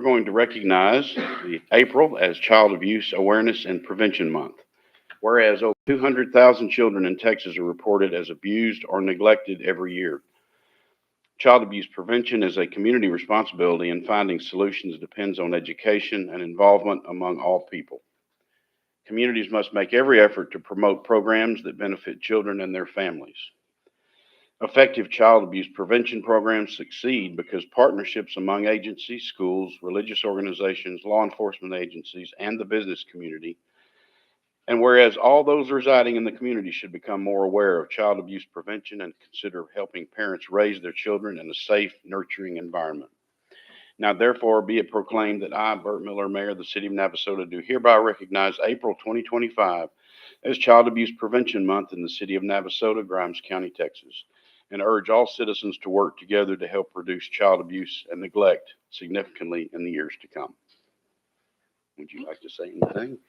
going to recognize April as Child Abuse Awareness and Prevention Month. Whereas over 200,000 children in Texas are reported as abused or neglected every year. Child abuse prevention is a community responsibility, and finding solutions depends on education and involvement among all people. Communities must make every effort to promote programs that benefit children and their families. Effective child abuse prevention programs succeed because partnerships among agencies, schools, religious organizations, law enforcement agencies, and the business community. And whereas all those residing in the community should become more aware of child abuse prevention and consider helping parents raise their children in a safe, nurturing environment. Now, therefore, be it proclaimed that I, Burt Miller, Mayor of the City of Navasota, do hereby recognize April 2025 as Child Abuse Prevention Month in the City of Navasota, Grimes County, Texas, and urge all citizens to work together to help reduce child abuse and neglect significantly in the years to come. Would you like to say anything?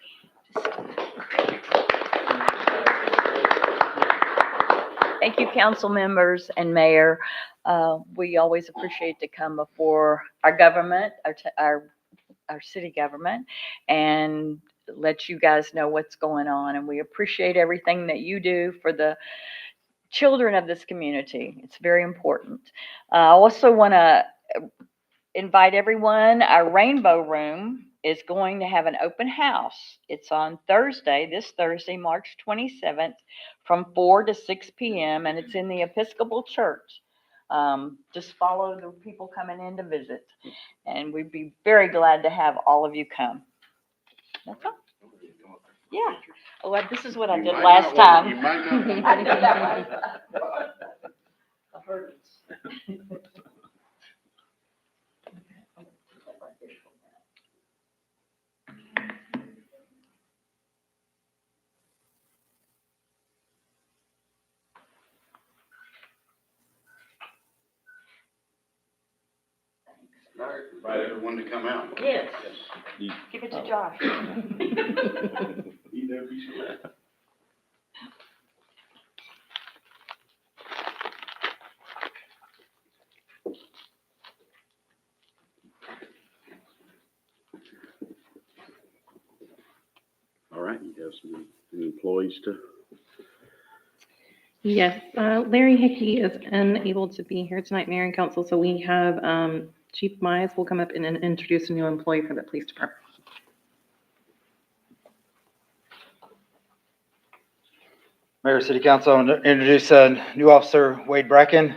Thank you, council members and mayor. We always appreciate to come before our government, our city government, and let you guys know what's going on. And we appreciate everything that you do for the children of this community. It's very important. I also want to invite everyone. Our Rainbow Room is going to have an open house. It's on Thursday, this Thursday, March 27th, from 4 to 6 p.m., and it's in the Episcopal Church. Just follow the people coming in to visit, and we'd be very glad to have all of you come. That's all. Yeah. Oh, this is what I did last time. You might not. I did that last time. I heard it. Invite everyone to come out. Yes. Give it to Josh. You know, be sure. All right, you have some employees to. Yes, Larry Hickey is unable to be here tonight, Mayor and Council, so we have Chief Mize will come up and introduce a new employee for the police department. Mayor, City Council, I want to introduce new officer Wade Bracken.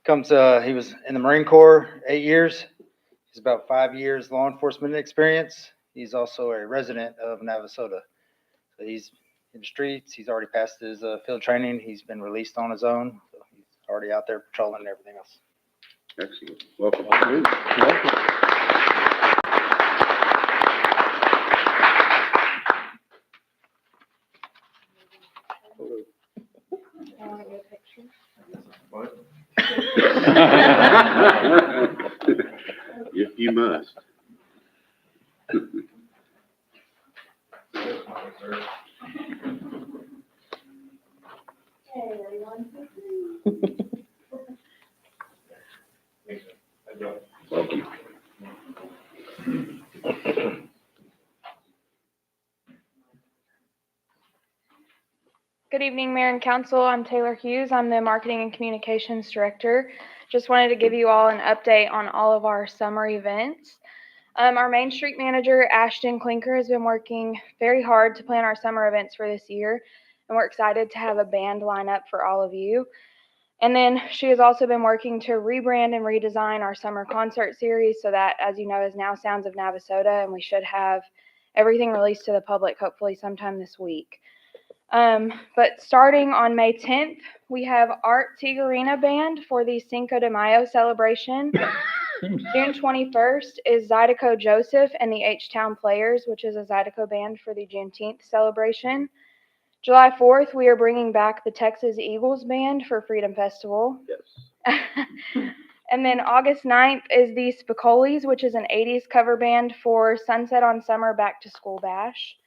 He was in the Marine Corps 8 years. He's about 5 years law enforcement experience. He's also a resident of Navasota. So he's in the streets. He's already passed his field training. He's been released on his own. So he's already out there patrolling and everything else. Excellent. Welcome. Welcome. If you must. Welcome. Good evening, Mayor and Council. I'm Taylor Hughes. I'm the Marketing and Communications Director. Just wanted to give you all an update on all of our summer events. Our Main Street Manager, Ashton Klinker, has been working very hard to plan our summer events for this year, and we're excited to have a band line up for all of you. And then she has also been working to rebrand and redesign our summer concert series so that, as you know, is now Sounds of Navasota, and we should have everything released to the public hopefully sometime this week. But starting on May 10th, we have Art Tigarina Band for the Cinco de Mayo celebration. June 21st is Zydeco Joseph and the H-Town Players, which is a Zydeco band for the Juneteenth celebration. July 4th, we are bringing back the Texas Eagles Band for Freedom Festival. Yes. And then August 9th is the Spicolis, which is an 80s cover band for Sunset on Summer Back to School Bash.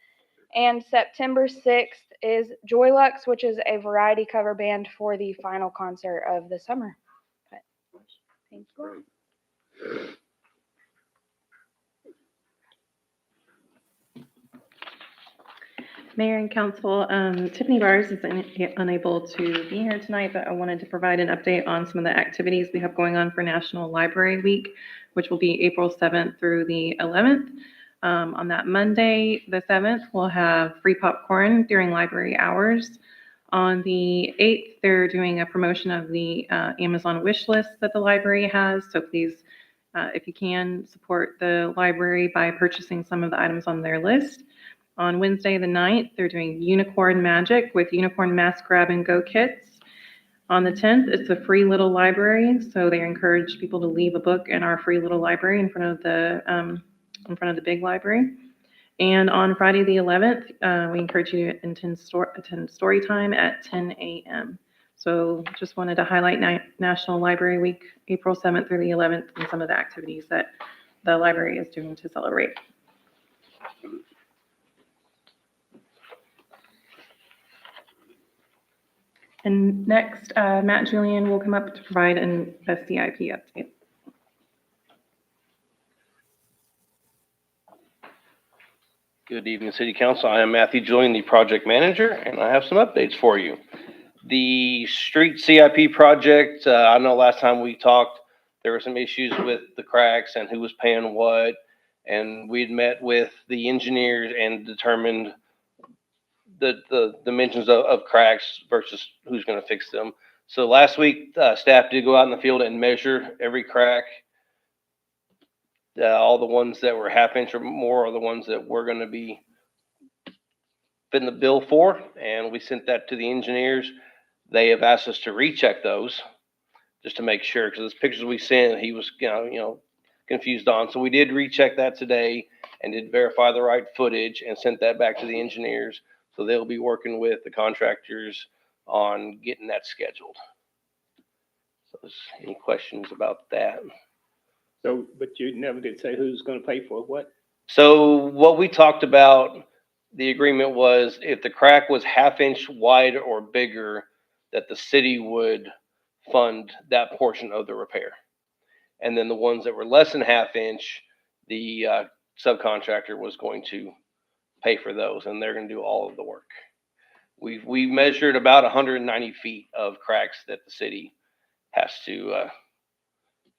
And September 6th is Joylux, which is a variety cover band for the final concert of the summer. But, thank you. Mayor and council, Tiffany Bars is unable to be here tonight, but I wanted to provide an update on some of the activities we have going on for National Library Week, which will be April 7th through the 11th. On that Monday, the 7th, we'll have free popcorn during library hours. On the 8th, they're doing a promotion of the Amazon wish list that the library has. So please, if you can, support the library by purchasing some of the items on their list. On Wednesday, the 9th, they're doing Unicorn Magic with Unicorn Mask Grab and Go kits. On the 10th, it's a free little library, so they encourage people to leave a book in our free little library in front of the big library. And on Friday, the 11th, we encourage you to attend story time at 10 a.m. So just wanted to highlight National Library Week, April 7th through the 11th, and some of the activities that the library is doing to celebrate. And next, Matt Julian will come up to provide a CIP update. Good evening, City Council. I am Matthew Julian, the project manager, and I have some updates for you. The street CIP project, I know last time we talked, there were some issues with the cracks and who was paying what, and we'd met with the engineers and determined the dimensions of cracks versus who's going to fix them. So last week, staff did go out in the field and measure every crack. All the ones that were ½ inch or more are the ones that we're going to be fitting the bill for, and we sent that to the engineers. They have asked us to recheck those just to make sure, because the pictures we sent, he was confused on. So we did recheck that today and did verify the right footage and sent that back to the engineers. So they'll be working with the contractors on getting that scheduled. So any questions about that? So, but you never did say who's gonna pay for what? So what we talked about, the agreement was if the crack was ½ inch wide or bigger, that the city would fund that portion of the repair. And then the ones that were less than ½ inch, the subcontractor was going to pay for those, and they're going to do all of the work. We measured about 190 feet of cracks that the city has to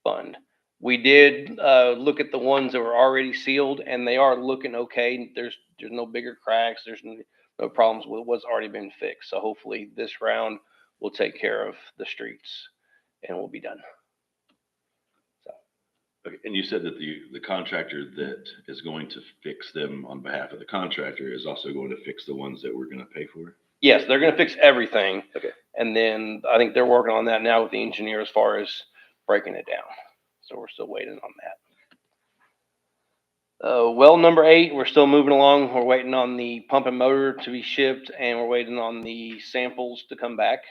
fund. We did look at the ones that were already sealed, and they are looking okay. There's no bigger cracks. There's no problems with what's already been fixed. So hopefully this round will take care of the streets, and we'll be done. Okay, and you said that the contractor that is going to fix them on behalf of the contractor is also going to fix the ones that we're going to pay for? Yes, they're going to fix everything. Okay. And then I think they're working on that now with the engineer as far as breaking it down. So we're still waiting on that. Well, number 8, we're still moving along. We're waiting on the pump and motor to be shipped, and we're waiting on the samples to come back.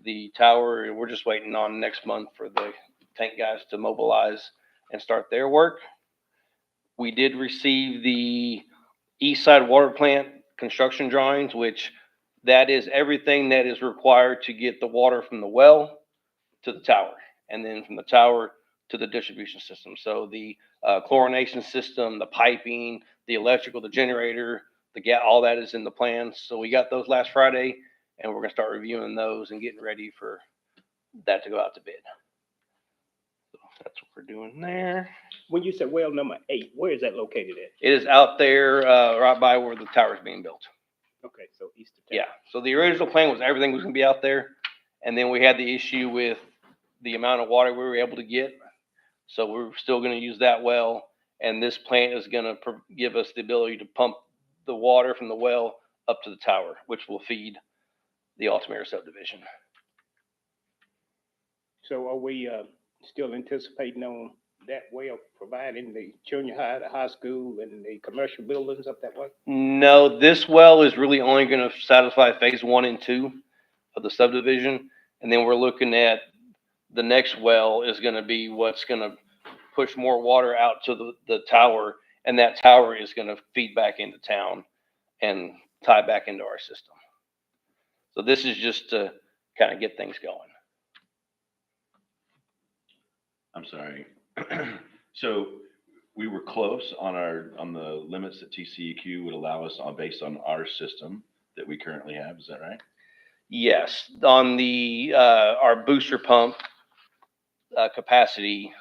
The tower, we're just waiting on next month for the tank guys to mobilize and start their work. We did receive the East Side Water Plant construction drawings, which that is everything that is required to get the water from the well to the tower, and then from the tower to the distribution system. So the chlorination system, the piping, the electrical, the generator, the gas, all that is in the plans. So we got those last Friday, and we're going to start reviewing those and getting ready for that to go out to bid. So that's what we're doing there. When you said well number 8, where is that located at? It is out there right by where the tower is being built. Okay, so east of town. Yeah. So the original plan was everything was going to be out there, and then we had the issue with the amount of water we were able to get. So we're still going to use that well, and this plant is going to give us the ability to pump the water from the well up to the tower, which will feed the Altamira subdivision. So are we still anticipating on that well providing the junior high, the high school, and the commercial buildings up that way? No, this well is really only going to satisfy phase 1 and 2 of the subdivision, and then we're looking at the next well is going to be what's going to push more water out to the tower, and that tower is going to feed back into town and tie back into our system. So this is just to kind of get things going. I'm sorry. So we were close on on the limits that TCEQ would allow us on, based on our system that we currently have. Is that right? Yes, on the, our booster pump, capacity,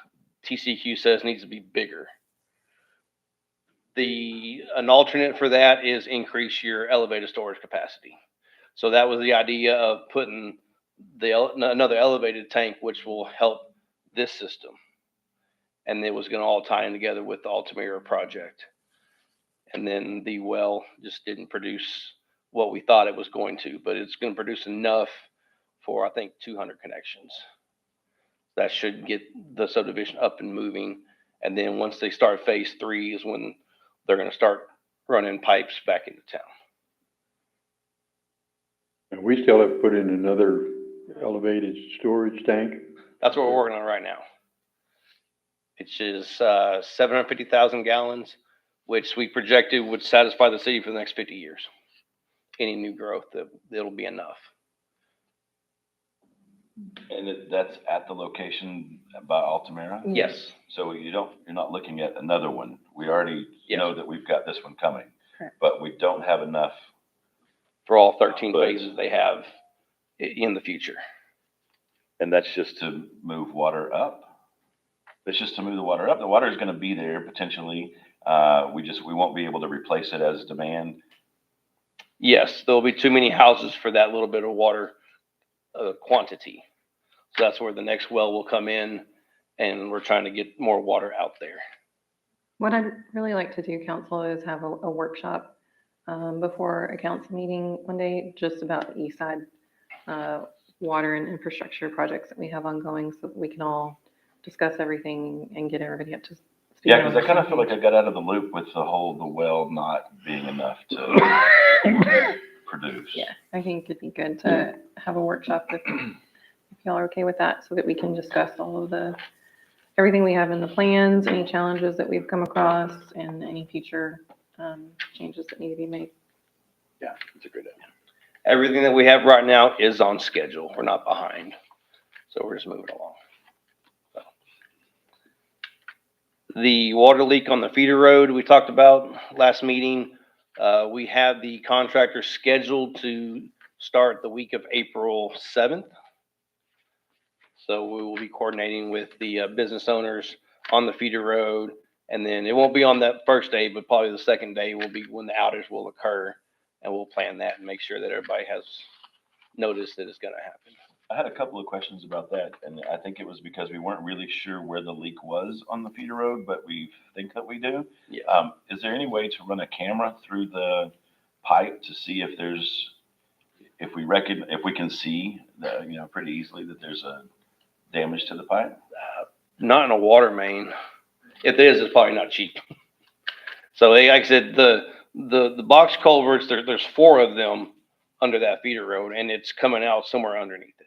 TCQ says needs to be bigger. An alternate for that is increase your elevated storage capacity. So that was the idea of putting another elevated tank, which will help this system. And it was gonna all tie in together with the Altamira project. And then the well just didn't produce what we thought it was going to, but it's gonna produce enough for, I think, 200 connections. That should get the subdivision up and moving. And then once they start phase 3 is when they're gonna start running pipes back into town. And we still have to put in another elevated storage tank. That's what we're working on right now. Which is 750,000 gallons, which we projected would satisfy the city for the next 50 years. Any new growth, it'll be enough. And that's at the location by Altamira? Yes, So you're not looking at another one. We already Yes. know that we've got this one coming. Correct. But we don't have enough. for all 13 But- phases they have in the future. And that's just to move water up? That's just to move the water up? The water is gonna be there potentially. We won't be able to replace it as demand. Yes, there'll be too many houses for that little bit of water quantity. So that's where the next well will come in, and we're trying to get more water out there. What I'd really like to do, council, is have a workshop before a council meeting one day, just about the east side water and infrastructure projects that we have ongoing, so that we can all discuss everything and get everybody up to speed. Yeah, on because the I kind of same feel like page. I got out of the loop with the well not being enough to produce. Yeah, I think it'd be good to have a workshop if y'all are okay with that, so that we can discuss all of everything we have in the plans, any challenges that we've come across, and any future changes that need to be made. Yeah, it's a great idea. Everything that we have right now is on schedule. We're not behind. So we're just moving along. So. The water leak on the feeder road we talked about last meeting. We have the contractor scheduled to start the week of April 7th. So we will be coordinating with the business owners on the feeder road. And then it won't be on that first day, but probably the second day will be when the outage will occur. And we'll plan that and make sure that everybody has noticed that it's gonna happen. I had a couple of questions about that, and I think it was because we weren't really sure where the leak was on the feeder road, but we think that we do. Yeah. Is there any way to run a camera through the pipe to see if we can see pretty easily that there's a damage to the pipe? Not in a water main. If it is, it's probably not cheap. So like I said, the box culverts, there's 4 of them under that feeder road, and it's coming out somewhere underneath it.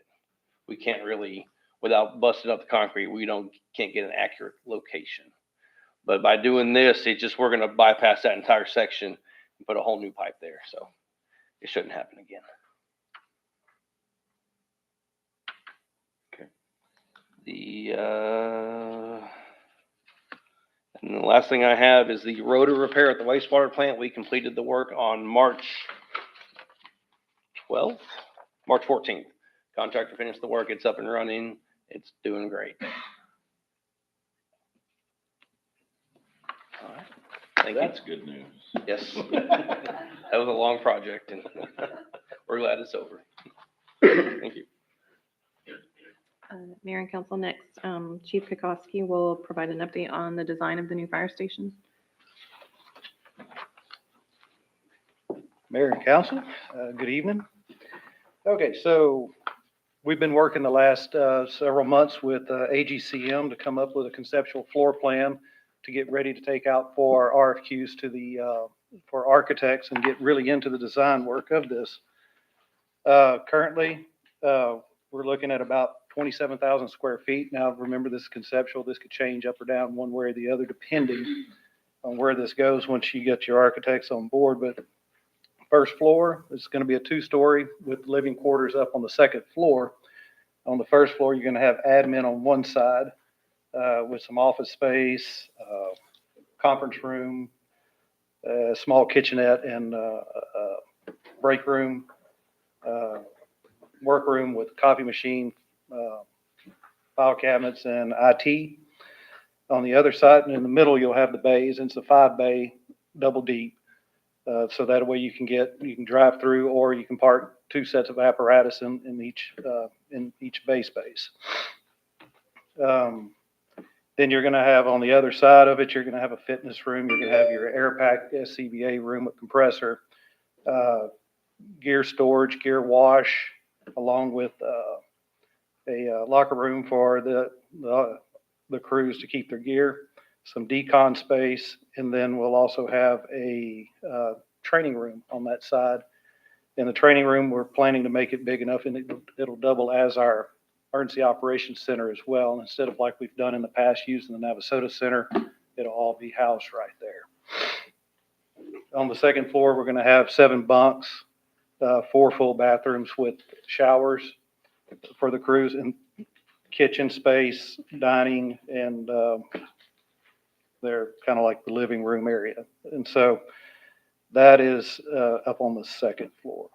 We can't really, without busting up the concrete, can't get an accurate location. But by doing this, we're gonna bypass that entire section and put a whole new pipe there, so it shouldn't happen again. Okay. And the last thing I have is the rotor repair at the wastewater plant. We completed the work on March 12th, March 14th. Contractor finished the work. It's up and running. It's doing great. All right. Thank you. That's good news. Yes. That was a long project, and we're glad it's over. Thank you. Mayor and council, next, Chief Kokoski will provide an update on the design of the new fire station. Mayor and council, good evening. Okay, so we've been working the last several months with AGCM to come up with a conceptual floor plan to get ready to take out for RFQs for architects and get really into the design work of this. Currently, we're looking at about 27,000 square feet. Now, remember, this is conceptual. This could change up or down one way or the other, depending on where this goes once you get your architects on board. But first floor is going to be a 2-story with living quarters up on the second floor. On the first floor, you're going to have admin on one side with some office space, conference room, a small kitchenette and break room, workroom with coffee machine, file cabinets, and IT. On the other side and in the middle, you'll have the bays, and it's a 5-bay, double deep. So that way you can drive through, or you can park 2 sets of apparatus in each bay space. Then you're gonna have on the other side of it, you're gonna have a fitness room. You're gonna have your air pack SCBA room with compressor, gear storage, gear wash, along with a locker room for the crews to keep their gear, some decon space, and then we'll also have a training room on that side. In the training room, we're planning to make it big enough, and it'll double as our emergency operations center as well. Instead of like we've done in the past using the Navasota Center, it'll all be housed right there. On the second floor, we're going to have 7 bunks, 4 full bathrooms with showers for the crews, and kitchen space, dining, and they're kind of like the living room area. And so that is up on the second floor.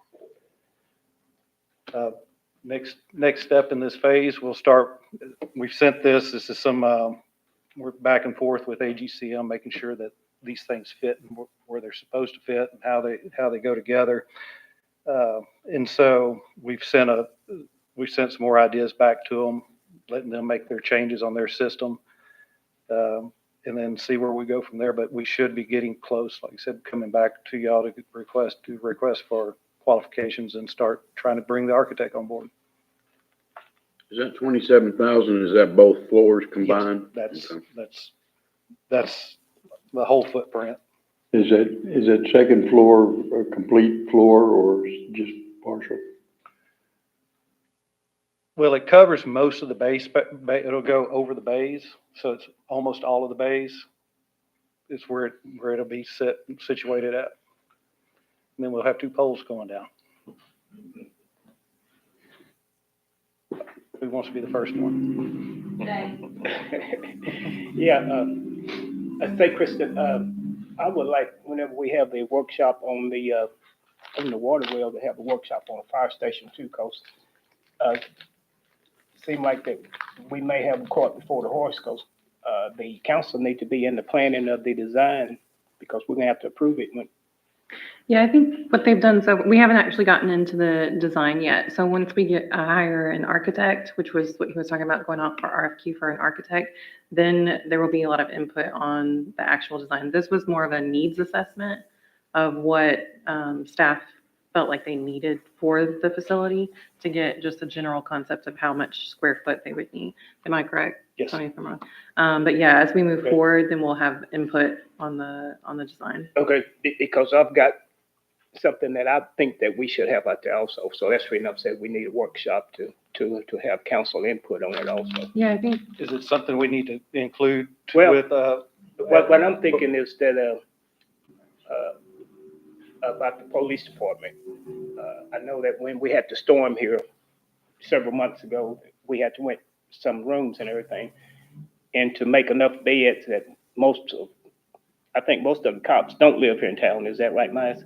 Next step in this phase, we've sent this is some, we're back and forth with AGCM, making sure that these things fit where they're supposed to fit and how they go together. And so we've sent some more ideas back to them, letting them make their changes on their system, and then see where we go from there. But we should be getting close, like I said, coming back to y'all to request for qualifications and start trying to bring the architect on board. Is that 27,000? Is that both floors combined? Yes, Okay. that's the whole footprint. Is that second floor a complete floor or just partial? Well, it covers most of the base, but it'll go over the bays, so it's almost all of the bays. It's where it'll be situated at. And then we'll have 2 poles going down. Who wants to be the first one? Yeah, I say, Kristen, I would like, whenever we have the workshop on the water well, to have a workshop on the fire station too, cause, seem like that we may have a cart before the horse, cause, the council need to be in the planning of the design, because we're gonna have to approve it when. Yeah, I think what they've done, so we haven't actually gotten into the design yet. So once we hire an architect, which was what he was talking about, going out for RFQ for an architect, then there will be a lot of input on the actual design. This was more of a needs assessment of what staff felt like they needed for the facility to get just a general concept of how much square foot they would need. Am I correct? Yes. Tell me if I'm wrong. But yeah, as we move Okay. forward, then we'll have input on the design. Okay, because I've got something that I think that we should have out there also, so that's reason I've said we need a workshop to have council input on it also. Yeah, I think Is it something we need to include Well, with, What I'm thinking is that, about the police department. I know that when we had the storm here several months ago, we had to rent some rooms and everything. And to make enough beds that I think most of the cops don't live here in town. Is that right, Miles?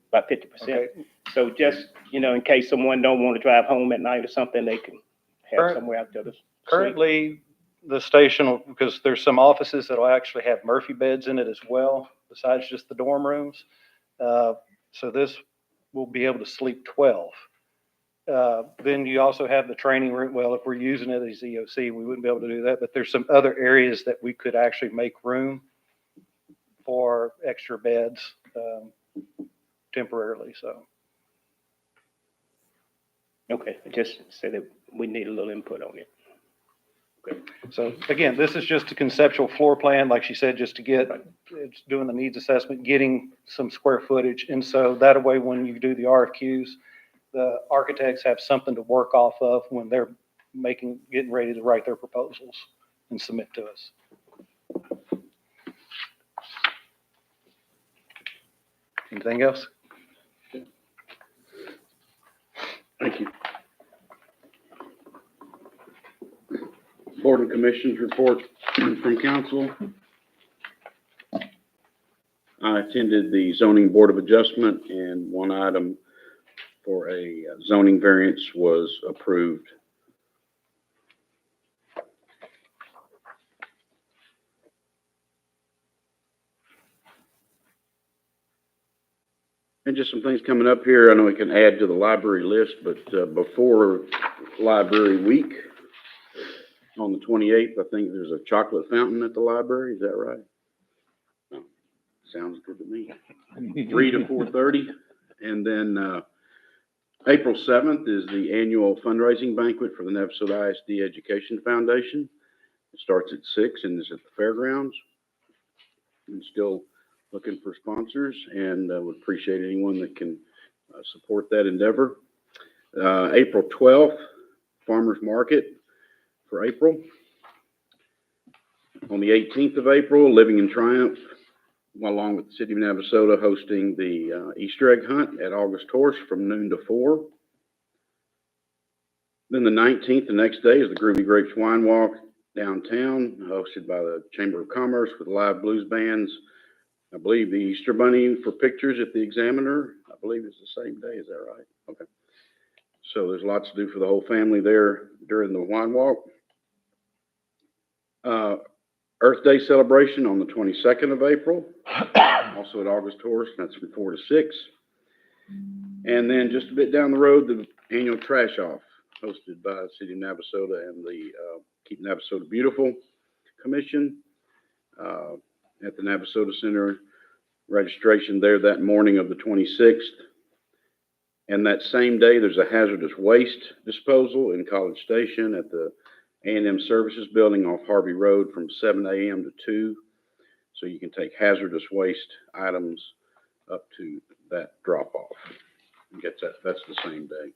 About 50%. okay. So just, in case someone don't want to drive home at night or something, they can have somewhere out there to sleep. Currently, the station, because there's some offices that'll actually have Murphy beds in it as well, besides just the dorm rooms. So this will be able to sleep 12. Then you also have the training room. Well, if we're using it as EOC, we wouldn't be able to do that, but there's some other areas that we could actually make room for extra beds temporarily, so. Okay, just say that we need a little input on it. So again, this is just a conceptual floor plan, like she said, just to get, it's doing the needs assessment, getting some square footage. And so that way, when you do the RFQs, the architects have something to work off of when they're getting ready to write their proposals and submit to us. Anything else? Thank you. Board and Commissioners report from council. I attended the zoning board of adjustment, and one item for a zoning variance was approved. And just some things coming up here. I know we can add to the library list, but before library week, on the 28th, I think there's a chocolate fountain at the library. Is that right? No. Sounds good to me. 3 to 4:30. And then April 7th is the annual fundraising banquet for the Navasota ISD Education Foundation. It starts at 6 and is at the fairgrounds. I'm still looking for sponsors and would appreciate anyone that can support that endeavor. April 12th, Farmers Market for April. On the 18th of April, Living in Triumph, along with the City of Navasota, hosting the Easter egg hunt at August Horse from noon to 4. Then the 19th, the next day, is the Groovy Grapes Wine Walk downtown, hosted by the Chamber of Commerce with live blues bands. I believe the Easter Bunny for pictures at the Examiner. I believe it's the same day. Is that right? Okay. So there's lots to do for the whole family there during the wine walk. Earth Day celebration on the 22nd of April, also at August Horse. That's from 4 to 6. And then just a bit down the road, the annual Trash Off, hosted by the City of Navasota and the Keep Navasota Beautiful Commission at the Navasota Center. Registration there that morning of the 26th. And that same day, there's a hazardous waste disposal in College Station at the A&M Services Building off Harvey Road from 7 a.m. to 2. So you can take hazardous waste items up to that drop-off. That's the same day.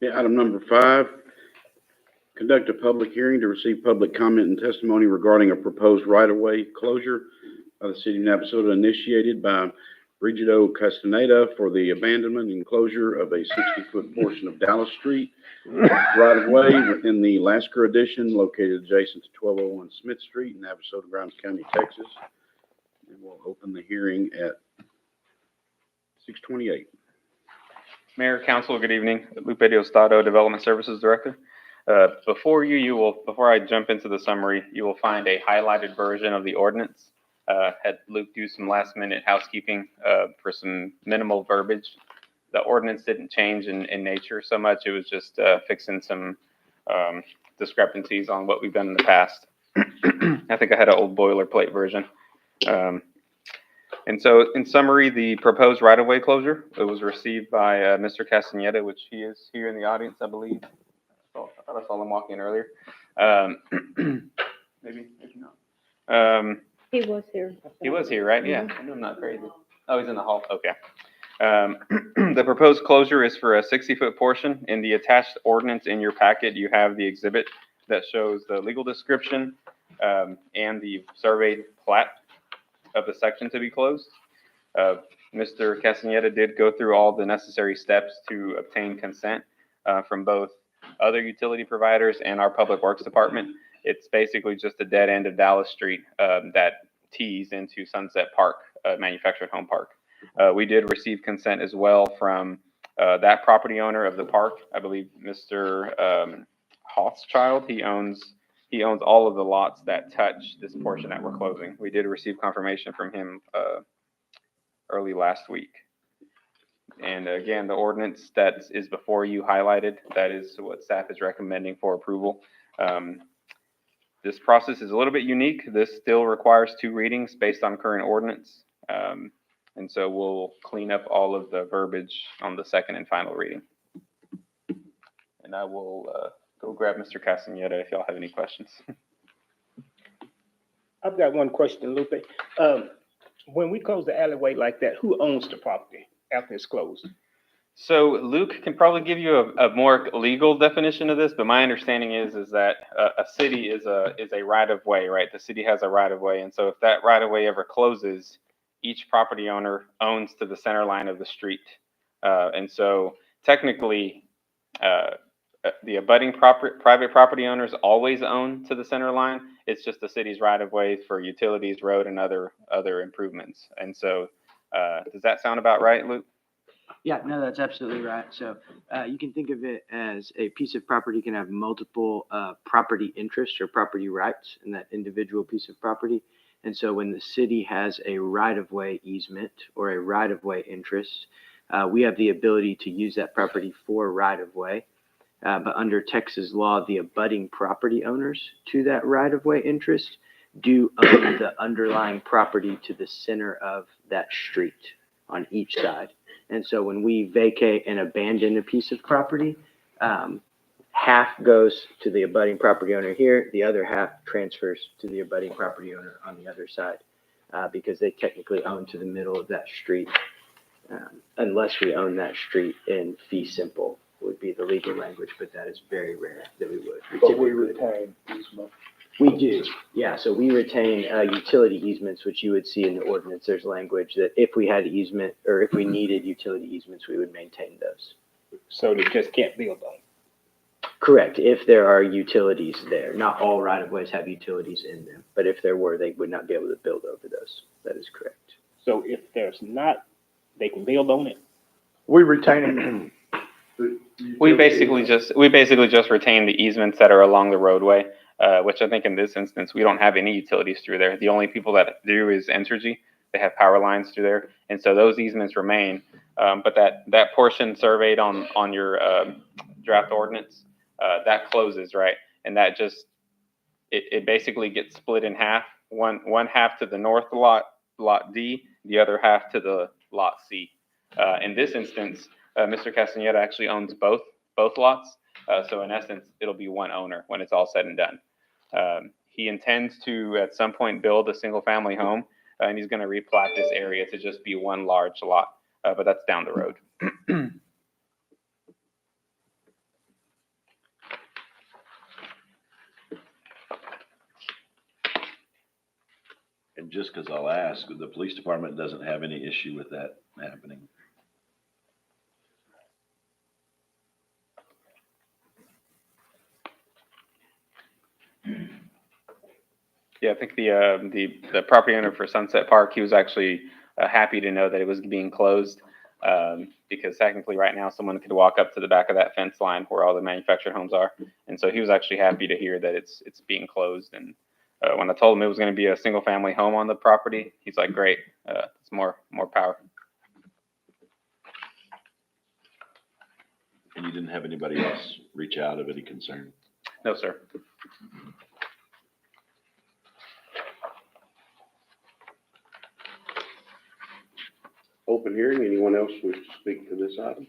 Yeah, item number 5, conduct a public hearing to receive public comment and testimony regarding a proposed right-of-way closure by the City of Navasota initiated by Brigido Castaneda for the abandonment and closure of a 60-foot portion of Dallas Street right-of-way within the Lasker addition located adjacent to 1201 Smith Street in Navasota, Grimes County, Texas. And we'll open the hearing at 6:28. Mayor, Council, good evening. Lupe Diosdado, Development Services Director. Before I jump into the summary, you will find a highlighted version of the ordinance. Had Luke do some last minute housekeeping for some minimal verbiage. The ordinance didn't change in nature so much. It was just fixing some discrepancies on what we've done in the past. I think I had an old boilerplate version. And so in summary, the proposed right-of-way closure, it was received by Mr. Castaneda, which he is here in the audience, I believe. Oh, I thought I saw him walk in earlier. Maybe not. He was here. He was here, right? Yeah, I know I'm not crazy. Oh, he's in the hall. Okay. The proposed closure is for a 60-foot portion. In the attached ordinance in your packet, you have the exhibit that shows the legal description and the surveyed plat of the section to be closed. Mr. Castaneda did go through all the necessary steps to obtain consent from both other utility providers and our Public Works Department. It's basically just a dead end of Dallas Street that tees into Sunset Park, Manufactured Home Park. We did receive consent as well from that property owner of the park. I believe Mr. Hothschild, he owns all of the lots that touch this portion that we're closing. We did receive confirmation from him early last week. And again, the ordinance that is before you highlighted, that is what staff is recommending for approval. This process is a little bit unique. This still requires 2 readings based on current ordinance. And so we'll clean up all of the verbiage on the second and final reading. And I will go grab Mr. Castaneda if y'all have any questions. I've got one question, Lupe. When we close the alleyway like that, who owns the property after it's closed? So Luke can probably give you a more legal definition of this, but my understanding is that a city is a right of way, right? The city has a right of way, and so if that right of way ever closes, each property owner owns to the center line of the street, and so technically, the abutting private property owners always own to the center line. It's just the city's right of way for utilities, road, and other improvements. And so, does that sound about right, Luke? Yeah, no, that's absolutely right. So you can think of it as a piece of property can have multiple property interests or property rights in that individual piece of property. And so when the city has a right-of-way easement or a right-of-way interest, we have the ability to use that property for right-of-way. But under Texas law, the abutting property owners to that right-of-way interest do own the underlying property to the center of that street on each side. And so when we vacate and abandon a piece of property, half goes to the abutting property owner here, the other half transfers to the abutting property owner on the other side, because they technically own to the middle of that street, unless we own that street in fee simple would be the legal language, but that is very rare that we would. But we retain easement. We do, yeah. So we retain utility easements, which you would see in the ordinance. There's language that if we had easement or if we needed utility easements, we would maintain those. So they just can't build on it? Correct, if there are utilities there. Not all right-of-ways have utilities in them, but if there were, they would not be able to build over those. That is correct. So if there's not, they can build on it? We retain it. We basically just retain the easements that are along the roadway, which I think in this instance, we don't have any utilities through there. The only people that do is Entergy. They have power lines through there. And so those easements remain. But that portion surveyed on your draft ordinance, that closes, right? And that just, it basically gets split in half. One half to the north lot D, the other half to the lot C. In this instance, Mr. Castaneda actually owns both lots. So in essence, it'll be one owner when it's all said and done. He intends to, at some point, build a single-family home, and he's going to replat this area to just be one large lot, but that's down the road. And just because I'll ask, the police department doesn't have any issue with that happening. Yeah, I think the property owner for Sunset Park, he was actually happy to know that it was being closed, because technically right now someone could walk up to the back of that fence line where all the manufactured homes are. And so he was actually happy to hear that it's being closed. And when I told him it was going to be a single family home on the property, he's like, great, it's more power. And you didn't have anybody else reach out of any concern? No, sir. Open hearing. Anyone else wish to speak to this item?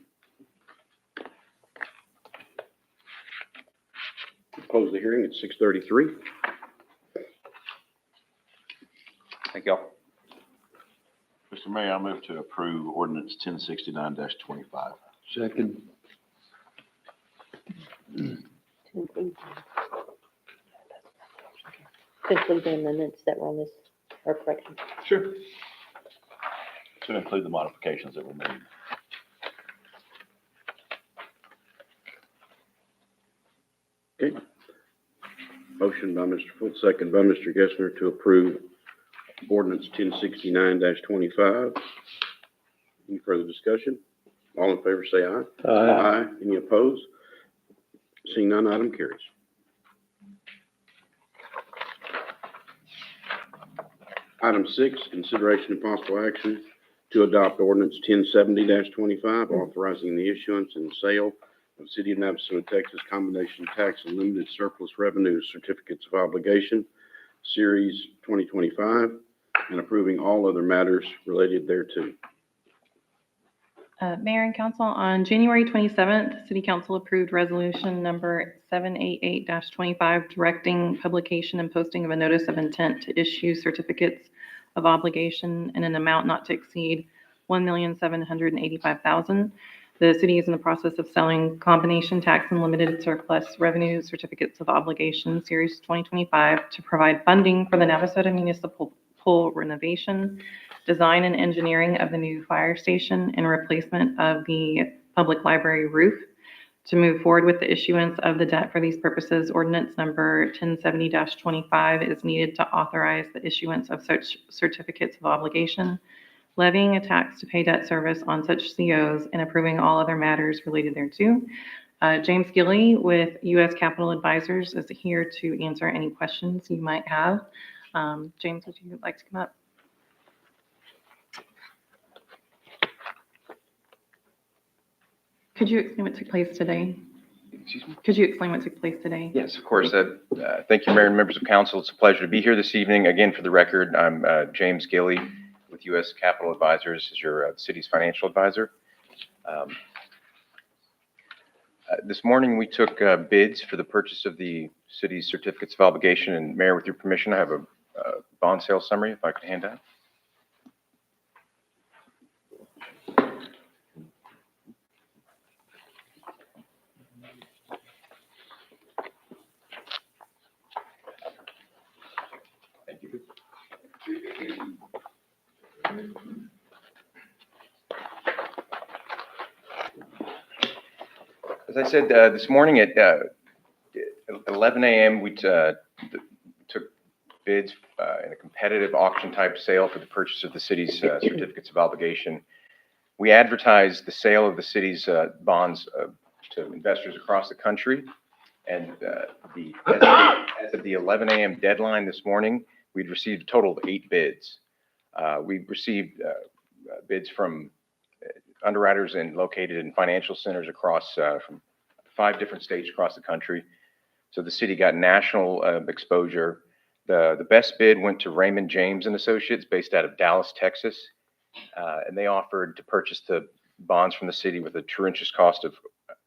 Close the hearing at 6:33. Thank y'all. Mr. Mayor, I move to approve ordinance 1069-25. Second. Include the amendments that were on this, or corrections. Sure. To include the modifications that were made. Okay. Motion by Mr. Foote, second by Mr. Gessner to approve ordinance 1069-25. Any further discussion? All in favor say aye. Aye. Any opposed? Seeing none, item carries. Item 6, consideration and possible action to adopt ordinance 1070-25, authorizing the issuance and sale of City of Navasota, Texas combination tax and limited surplus revenue certificates of obligation, Series 2025. and approving all other matters related thereto. Mayor and council, on January 27th, City Council approved resolution number 788-25, directing publication and posting of a notice of intent to issue certificates of obligation in an amount not to exceed $1,785,000. The city is in the process of selling combination tax and limited surplus revenue certificates of obligation, Series 2025, to provide funding for the Navasota Municipal Pool renovation, design and engineering of the new fire station, and replacement of the public library roof. To move forward with the issuance of the debt for these purposes, ordinance number 1070-25 is needed to authorize the issuance of such certificates of obligation, levying a tax to pay debt service on such COs, and approving all other matters related thereto. James Gilly with U.S. Capital Advisors is here to answer any questions you might have. James, would you like to come up? Could you explain what took place today? Excuse me? Could you explain what took place today? Yes, of course. Thank you, Mayor and members of council. It's a pleasure to be here this evening. Again, for the record, I'm James Gilly with U.S. Capital Advisors as your city's financial advisor. This morning, we took bids for the purchase of the city's certificates of obligation. And Mayor, with your permission, I have a bond sale summary, if I could hand out. Thank you. As I said, this morning at 11 a.m., we took bids in a competitive auction type sale for the purchase of the city's certificates of obligation. We advertised the sale of the city's bonds to investors across the country. And as of the 11 a.m. deadline this morning, we'd received a total of 8 bids. We received bids from underwriters located in financial centers across from 5 different states across the country. So the city got national exposure. The best bid went to Raymond James and Associates, based out of Dallas, Texas, and they offered to purchase the bonds from the city with a true interest cost of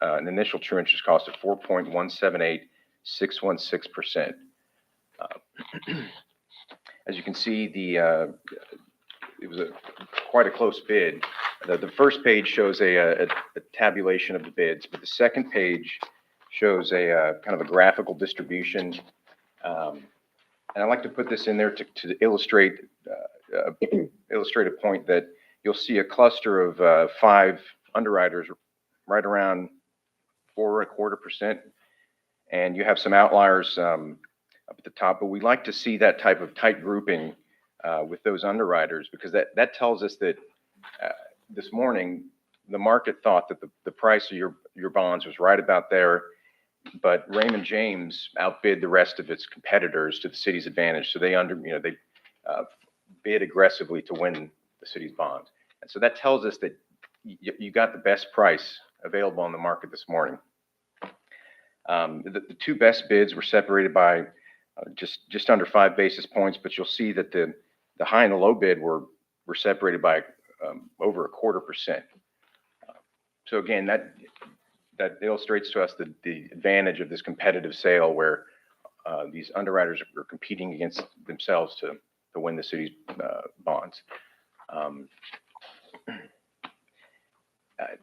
an initial true interest cost of 4.178616%. As you can see, it was quite a close bid. The first page shows a tabulation of the bids, but the second page shows a kind of a graphical distribution. And I like to put this in there to illustrate a point that you'll see a cluster of 5 underwriters right around 4.25%, and you have some outliers up at the top. But we like to see that type of tight grouping with those underwriters, because that tells us that this morning the market thought that the price of your bonds was right about there, but Raymond James outbid the rest of its competitors to the city's advantage. So they bid aggressively to win the city's bonds, and so that tells us that you got the best price available on the market this morning. The 2 best bids were separated by just under 5 basis points, but you'll see that the high and the low bid were separated by over 0.25%. So again, that illustrates to us the advantage of this competitive sale, where these underwriters are competing against themselves to win the city's bonds.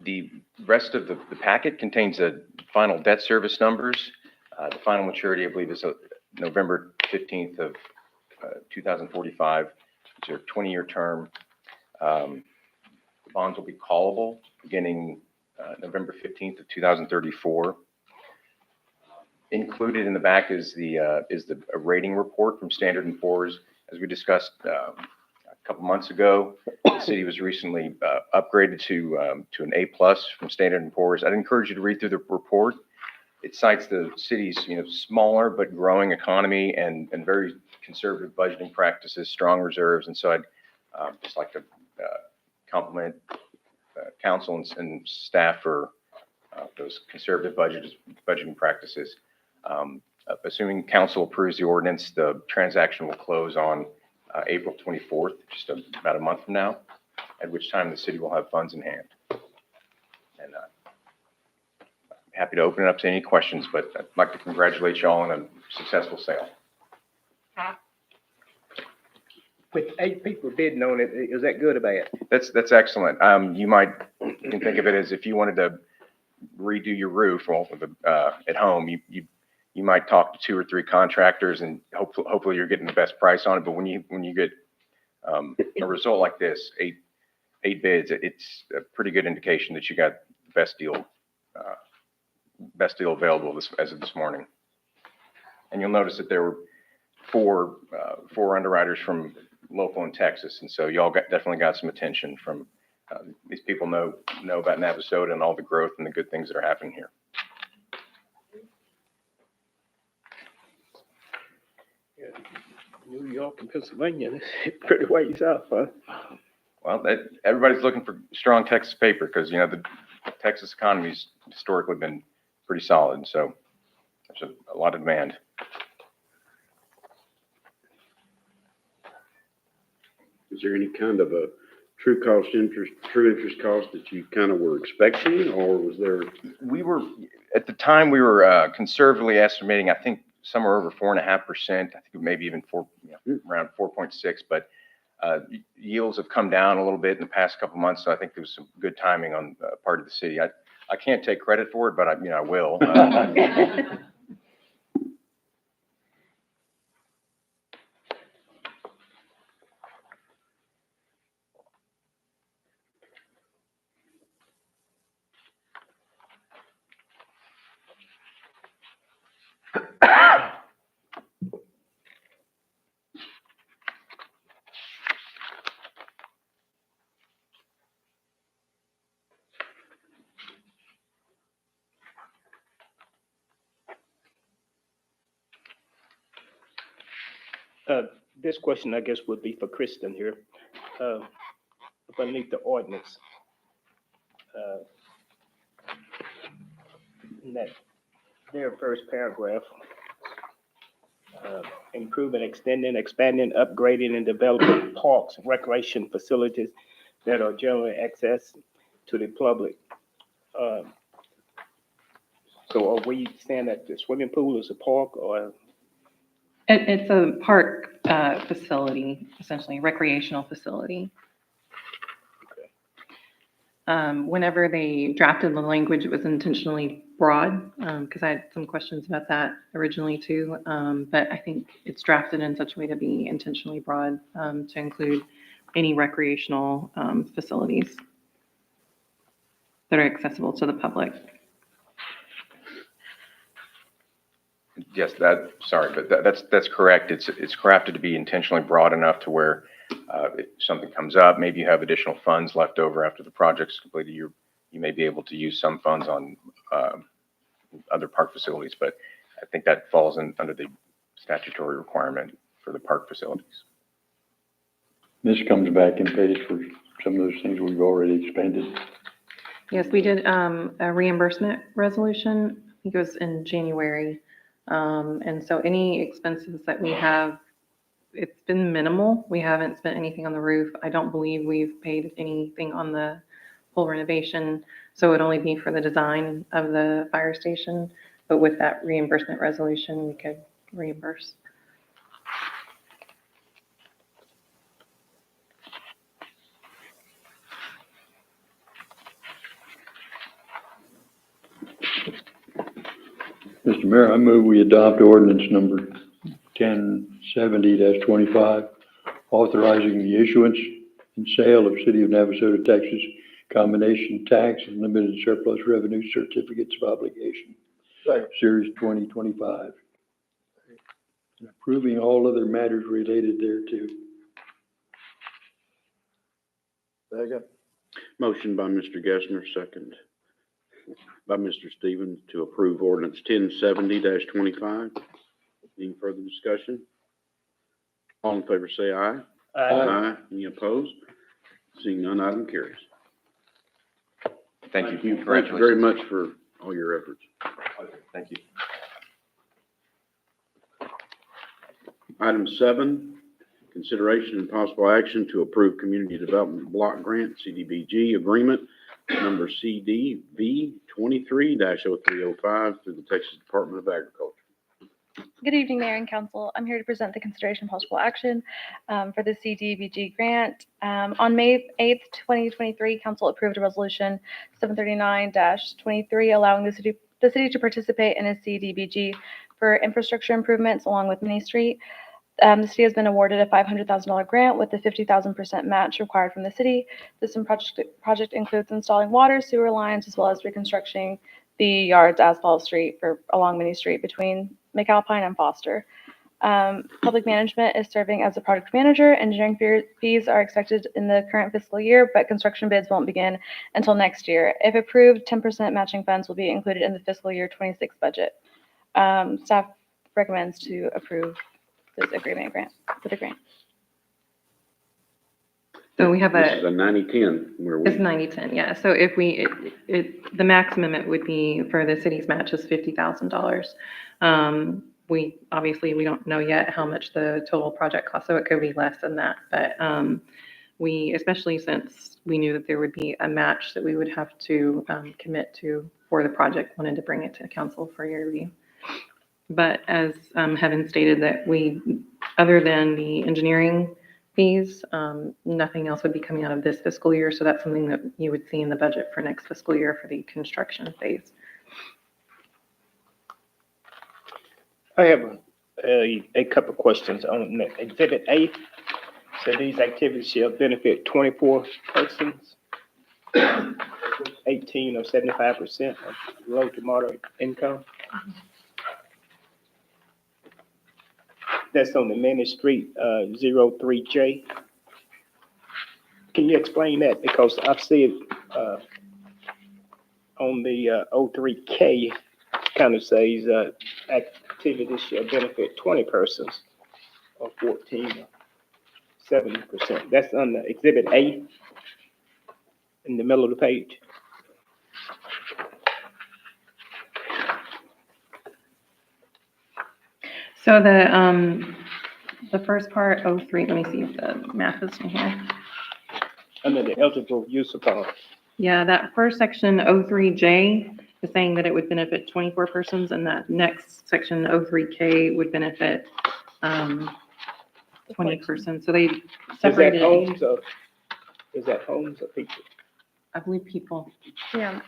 The rest of the packet contains the final debt service numbers. The final maturity, I believe, is November 15th of 2045. It's a 20-year term. The bonds will be callable beginning November 15th of 2034. Included in the back is a rating report from Standard & Poor's. As we discussed a couple months ago, the city was recently upgraded to an A+ from Standard & Poor's. I'd encourage you to read through the report. It cites the city's smaller but growing economy and very conservative budgeting practices, strong reserves, and so I'd just like to compliment council and staff for those conservative budgeting practices. Assuming council approves the ordinance, the transaction will close on April 24th, just about a month from now, at which time the city will have funds in hand. And I'm happy to open it up to any questions, but I'd like to congratulate you all on a successful sale. With 8 people bidding on it, is that good or bad? That's excellent. You can think of it as if you wanted to redo your roof at home, you might talk to 2 or 3 contractors and hopefully you're getting the best price on it. But when you get a result like this, eight bids, it's a pretty good indication that you got the best deal available as of this morning. And you'll notice that there were four underwriters from local in Texas, and so y'all definitely got some attention from these people know about Navasota and all the growth and the good things that are happening here. New York and Pennsylvania, that's pretty ways out, huh? Well, everybody's looking for strong Texas paper because, the Texas economy's historically been pretty solid. And so there's a lot of demand. Is there any kind of a true interest cost that you kind of were expecting, or was there? At the time, we were conservatively estimating, I think, somewhere over 4.5%. I think maybe even around 4.6, but yields have come down a little bit in the past couple months. So I think there was some good timing on the part of the city. I can't take credit for it, but I will. This question, I guess, would be for Kristen here. Underneath the ordinance, in that their first paragraph, improving, extending, expanding, upgrading, and developing parks, recreation facilities that are generally access to the public. So are we saying that the swimming pool is a park, or? It's a park facility, essentially, recreational facility. Whenever they drafted the language, it was intentionally broad, because I had some questions about that originally too. But I think it's drafted in such a way to be intentionally broad, to include any recreational facilities that are accessible to the public. Yes, that's correct. It's crafted to be intentionally broad enough to where if something comes up, maybe you have additional funds left over after the project's completed, you may be able to use some funds on other park facilities, but I think that falls under the statutory requirement for the park facilities. This comes back and pays for some of those things we've already expended. Yes, we did a reimbursement resolution, I think it was in January. And so any expenses that we have, it's been minimal. We haven't spent anything on the roof. I don't believe we've paid anything on the full renovation. So it would only be for the design of the fire station. But with that reimbursement resolution, we could reimburse. Mr. Mayor, I move we adopt ordinance number 1070-25, authorizing the issuance and sale of City of Navasota, Texas combination tax and limited surplus revenue certificates of obligation, Series 2025, and approving all other matters related thereto. Second. Motion by Mr. Gessner, second by Mr. Stevens to approve ordinance 1070-25. Any further discussion? All in favor say aye. Aye. Any opposed? Seeing none, item carries. Thank you. Thank you very Congratulations. much for all your efforts. Thank you. Item 7, Consideration and possible action to approve Community Development Block Grant, CDBG agreement number CDV 23-0305 through the Texas Department of Agriculture. Good evening, Mayor and Council. I'm here to present the consideration and possible action for the CDBG grant. On May 8th, 2023, Council approved a resolution 739-23 allowing the city to participate in a CDBG for infrastructure improvements along with Minnie Street. The city has been awarded a $500,000 grant with a 50,000% match required from the city. This project includes installing water, sewer lines, as well as reconstructing the Yards Asphalt Street along Minnie Street between McAlpine and Foster. Public management is serving as a project manager. Engineering fees are expected in the current fiscal year, but construction bids won't begin until next year. If approved, 10% matching funds will be included in the fiscal year 26 budget. Staff recommends to approve this agreement for the grant. So we have This is a 90-10 where It's we, 90-10, yeah. So if the maximum it would be for the city's match is $50,000. We don't know yet how much the total project costs, so it could be less than that. But we, especially since we knew that there would be a match that we would have to commit to for the project, wanted to bring it to council for your review. But as Heaven stated, that other than the engineering fees, nothing else would be coming out of this fiscal year. So that's something that you would see in the budget for next fiscal year for the construction phase. I have a couple of questions on Exhibit A. So these activities shall benefit 24 persons, 18 or 75% of low to moderate income. That's on the Minnie Street, 03J. Can you explain that? Because I see it on the 03K, kind of says activities shall benefit 20 persons or 14 or 70%. That's on the Exhibit A in the middle of the page. So the first part, 03, let me see if the math is in here. Under the eligible use of funds. Yeah, that first section, 03J, is saying that it would benefit 24 persons, and that next section, 03K, would benefit 20 persons. So they separated. Is that homes or people? I believe people. Yeah.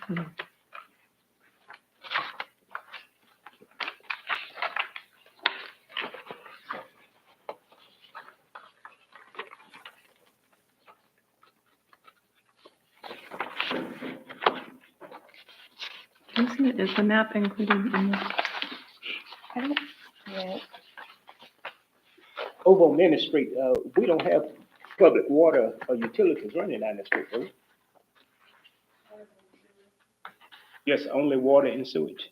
Is the map included in this? I don't, yeah. Over on Minnie Street, we don't have public water or utilities running down the street, do we? Yes, only water and sewage.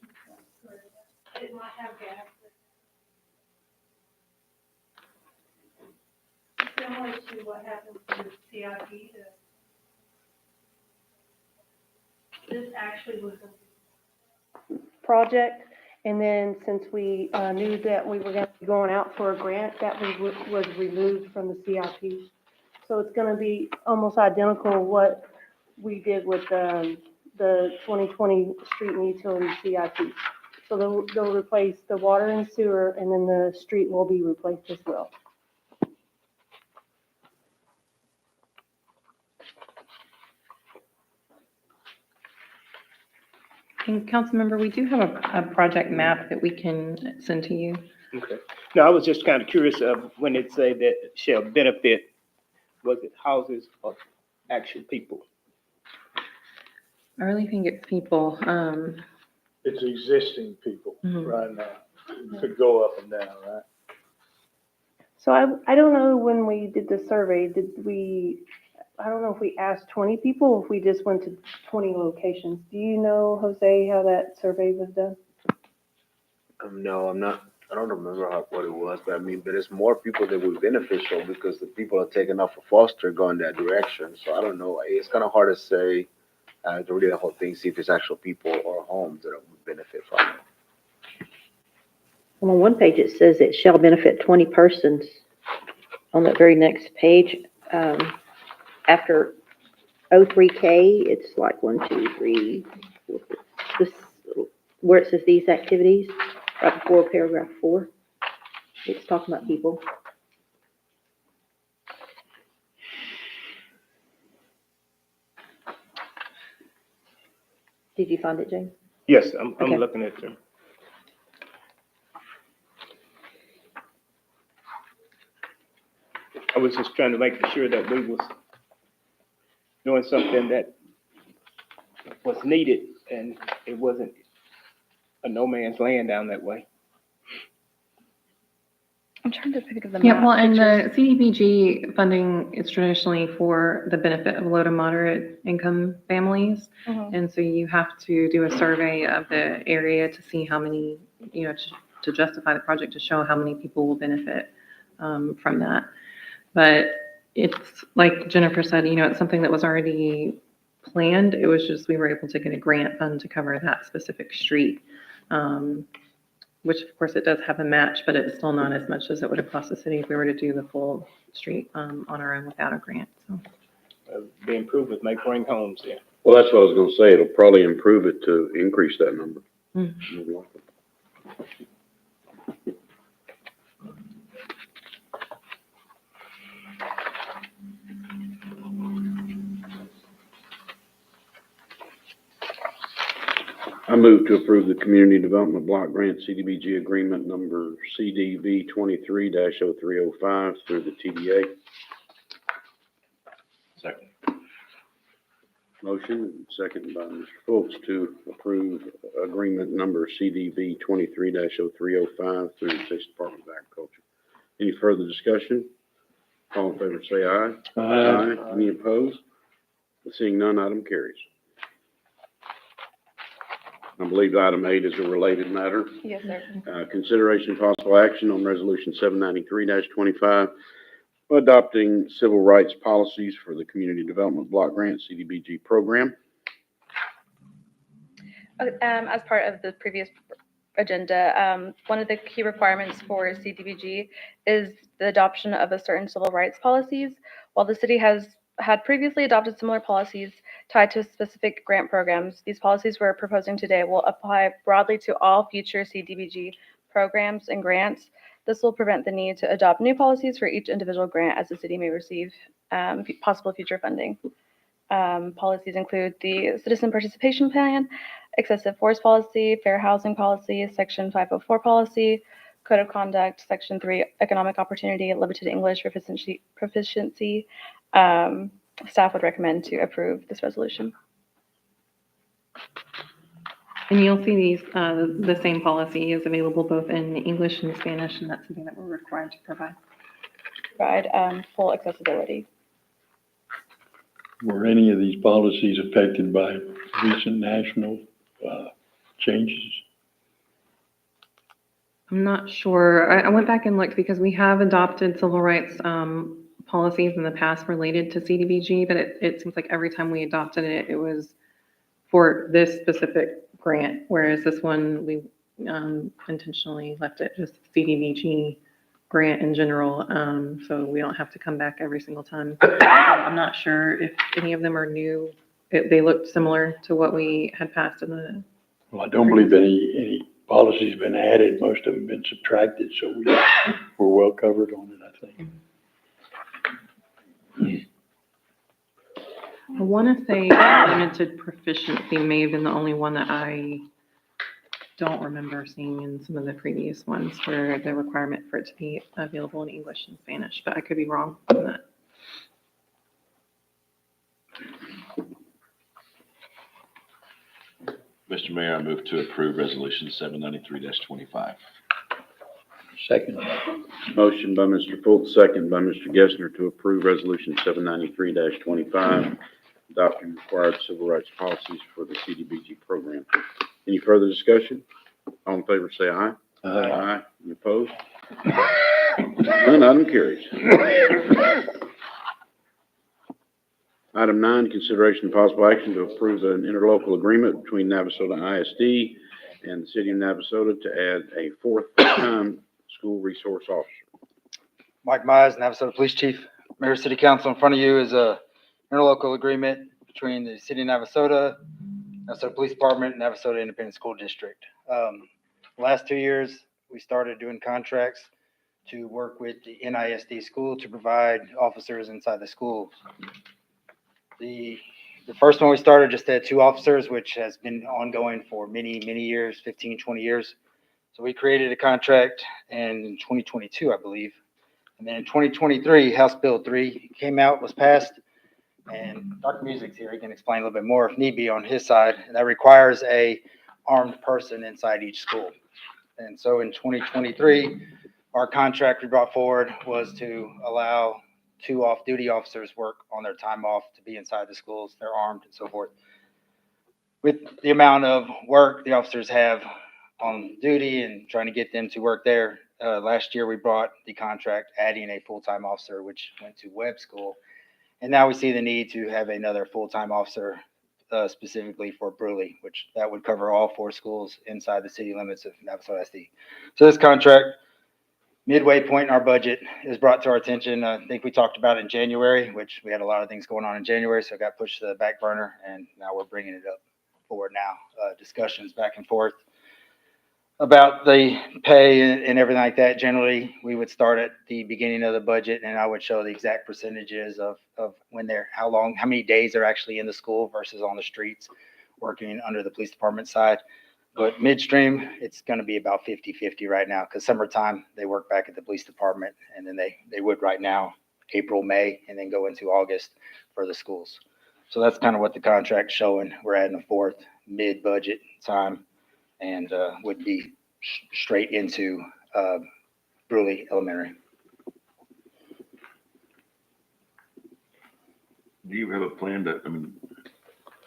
It might have gas. Similar to what happened with CIP. This actually was a project, and then since we knew that we were going to be going out for a grant, that was removed from the CIP. So it's going to be almost identical what we did with the 2020 street and utility CIP. So they'll replace the water and sewer, and then the street will be replaced as well. And Councilmember, we do have a project map that we can send to you. Okay. No, I was just kind of curious of when it say that shall benefit, was it houses or actual people? I really think it's people. It's existing people Mhm. right now. It could go up and down, right? So I don't know when we did the survey, I don't know if we asked 20 people or if we just went to 20 locations. Do you know, Jose, how that survey was done? No, I'm not. I don't remember what it was, but it's more people that would be beneficial because the people are taking off of Foster going that direction. So I don't know. It's kind of hard to say, to read the whole thing, see if it's actual people or homes that would benefit from it. On one page, it says it shall benefit 20 persons. on that very next page, after 03K, it's like 1, 2, 3, 4, 5, this, where it says these activities, right before paragraph 4. It's talking about people. Did you find it, James? Yes, I'm Okay. looking at them. I was just trying to make sure that we was doing something that was needed and it wasn't a no man's land down that way. I'm trying to think of the Yeah, map well, and pictures. the CDBG funding is traditionally for the benefit of low to moderate income families. Mhm. And so you have to do a survey of the area to see how many, to justify the project, to show how many people will benefit from that. But it's like Jennifer said, it's something that was already planned. It was just, we were able to get a grant fund to cover that specific street. Which of course it does have a match, but it's still not as much as it would have cost the city if we were to do the full street on our own without a grant, so. The improvement may bring homes in. Well, that's what I was gonna say. It'll probably improve it to increase that number. I move to approve the Community Development Block Grant CDBG Agreement Number CDV 23-0305 through the TDA. Second. Motion, second by Mr. Fultz to approve agreement number CDV 23-0305 through the Texas Department of Agriculture. Any further discussion? All in favor say aye. Aye. Any opposed? Seeing none, item carries. I believe item 8 is a related matter. Yes, sir. Consideration and possible action on resolution 793-25, adopting civil rights policies for the Community Development Block Grant CDBG program. As part of the previous agenda, one of the key requirements for CDBG is the adoption of a certain civil rights policies. While the city has had previously adopted similar policies tied to specific grant programs, these policies we're proposing today will apply broadly to all future CDBG programs and grants. This will prevent the need to adopt new policies for each individual grant as the city may receive possible future funding. Policies include the Citizen Participation Plan, Excessive Force Policy, Fair Housing Policy, Section 504 Policy, Code of Conduct, Section 3, Economic Opportunity, Limited English Proficiency. Staff would recommend to approve this resolution. And you'll see these, the same policy is available both in English and Spanish, and that's something that we're required to provide. Provide full accessibility. Were any of these policies affected by recent national changes? I'm not sure. I went back and looked because we have adopted civil rights policies in the past related to CDBG, but it seems like every time we adopted it, it was for this specific grant, whereas this one, we intentionally left it just CDBG grant in general, so we don't have to come back every single time. So I'm not sure if any of them are new. They looked similar to what we had passed in the. Well, I don't believe any policy's been added. Most of them been subtracted, so we're well covered on it, I think. I want to say limited proficiency may have been the only one that I don't remember seeing in some of the previous ones where the requirement for it to be available in English and Spanish, but I could be wrong on that. Mr. Mayor, I move to approve resolution 793-25. Second. Motion by Mr. Fultz, second by Mr. Gessner to approve resolution 793-25, adopting required civil rights policies for the CDBG program. Any further discussion? All in favor say aye. Aye. Any opposed? None, item carries. Item 9, consideration and possible action to approve an interlocal agreement between Navasota ISD and the city of Navasota to add a 4th full-time school resource officer. Mike Mize, Navasota Police Chief. Mayor, City Council, in front of you is a interlocal agreement between the City of Navasota, Navasota Police Department, and Navasota Independent School District. Last 2 years, we started doing contracts to work with the NISD school to provide officers inside the schools. The first one we started just had 2 officers, which has been ongoing for many, many years, 15, 20 years. So we created a contract in 2022, I believe. And then in 2023, House Bill 3 came out, was passed, and Dr. Music's here. He can explain a little bit more if need be on his side. And that requires a armed person inside each school. And so in 2023, our contract we brought forward was to allow 2 off-duty officers work on their time off to be inside the schools. They're armed and so forth. With the amount of work the officers have on duty and trying to get them to work there, last year we brought the contract adding a full-time officer, which went to Webb School. And now we see the need to have another full-time officer specifically for Bruley, which that would cover all 4 schools inside the city limits of Navasota SD. So this contract, midway point in our budget, is brought to our attention. I think we talked about it in January, which we had a lot of things going on in January, so it got pushed to the back burner, and now we're bringing it up forward now. Discussions back and forth about the pay and everything like that. Generally, we would start at the beginning of the budget, and I would show the exact percentages of when they're, how many days they're actually in the school versus on the streets working under the police department side. But midstream, it's going to be about 50-50 right now, because summertime, they work back at the police department, and then they would right now, April, May, and then go into August for the schools. So that's kind of what the contract's showing. We're adding a 4th mid-budget time, and would be straight into Bruley Elementary. Do you have a plan to, I mean,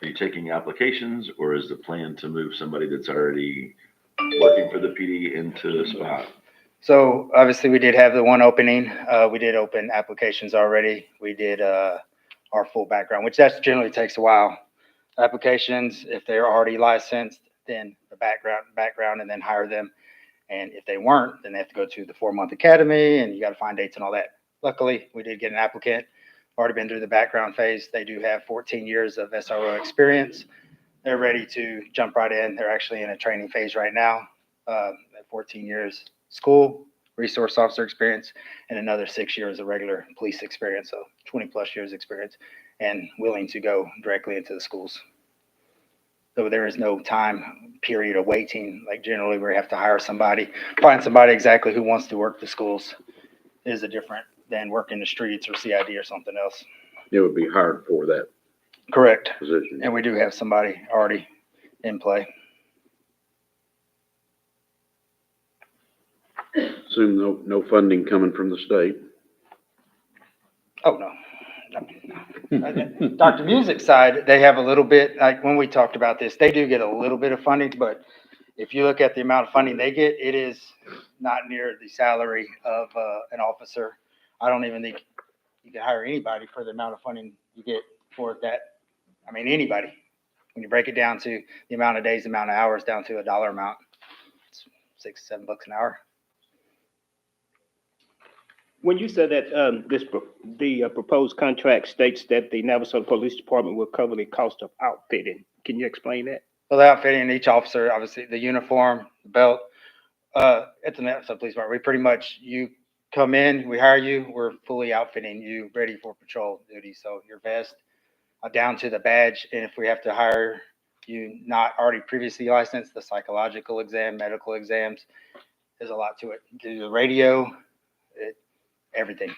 are you taking applications, or is the plan to move somebody that's already working for the PD into the spot? So obviously we did have the one opening. We did open applications already. We did our full background, which that generally takes a while. Applications, if they're already licensed, then the background, and then hire them. And if they weren't, then they have to go to the 4-month academy, and you got to find dates and all that. Luckily, we did get an applicant, already been through the background phase. They do have 14 years of SRO experience. They're ready to jump right in. They're actually in a training phase right now. 14 years school, resource officer experience, and another 6 years of regular police experience. So 20 plus years experience, and willing to go directly into the schools. So there is no time period of waiting. Like generally we have to hire somebody, find somebody exactly who wants to work the schools. It is a different than working the streets or CID or something else. It would be hard for that Correct. position. And we do have somebody already in play. Assume no funding coming from the state. Oh, no. Dr. Music's side, they have a little bit, like when we talked about this, they do get a little bit of funding, but if you look at the amount of funding they get, it is not near the salary of an officer. I don't even think you can hire anybody for the amount of funding you get for that. I mean, anybody. When you break it down to the amount of days, the amount of hours, down to a dollar amount, it's $6-7 an hour. When you said that the proposed contract states that the Navasota Police Department will cover the cost of outfitting, can you explain that? So the outfitting each officer, obviously the uniform, the belt, at the Navasota Police Department, we pretty much, you come in, we hire you, we're fully outfitting you, ready for patrol duty. So your vest, down to the badge, and if we have to hire you not already previously licensed, the psychological exam, medical exams, there's a lot to it. Do the radio, everything.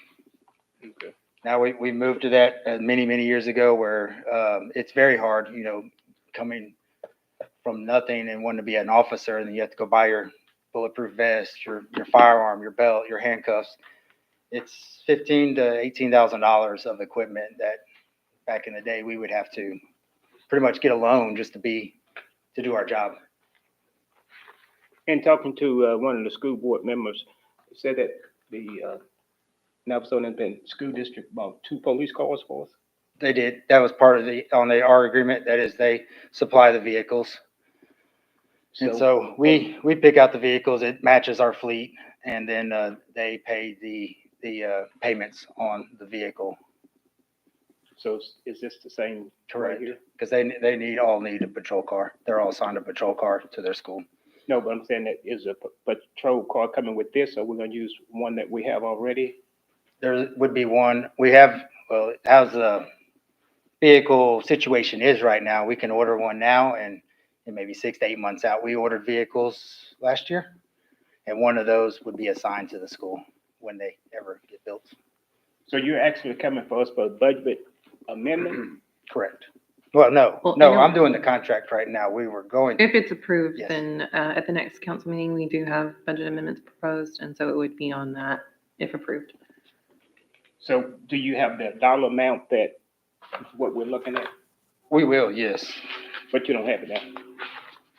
Okay. Now we moved to that many, many years ago where it's very hard, you know, coming from nothing and wanting to be an officer, and then you have to go buy your bulletproof vest, your firearm, your belt, your handcuffs. It's $15,000 to $18,000 of equipment that back in the day we would have to pretty much get a loan just to do our job. And talking to one of the school board members, said that the Navasota Independent School District bought 2 police cars for us. They did. That was part of our agreement. That is, they supply the vehicles. And so we pick out the vehicles. It matches our fleet, and then they pay the the payments on the vehicle. So is this the same right Correct. here? Because they all need a patrol car. They're all assigned a patrol car to their school. No, but I'm saying that is a patrol car coming with this, or we're gonna use one that we have already? There would be one, we have, well, how's the vehicle situation is right now, we can order one now and maybe 6 to 8 months out. We ordered vehicles last year, and one of those would be assigned to the school when they ever get built. So you're actually coming for us for a budget amendment? Correct. Well, no, Well, no, I know- I'm doing the contract right now. We were going, If it's approved, Yes. then at the next council meeting, we do have budget amendments proposed, and so it would be on that if approved. So do you have the dollar amount that, what we're looking at, we will, yes. but you don't have it now?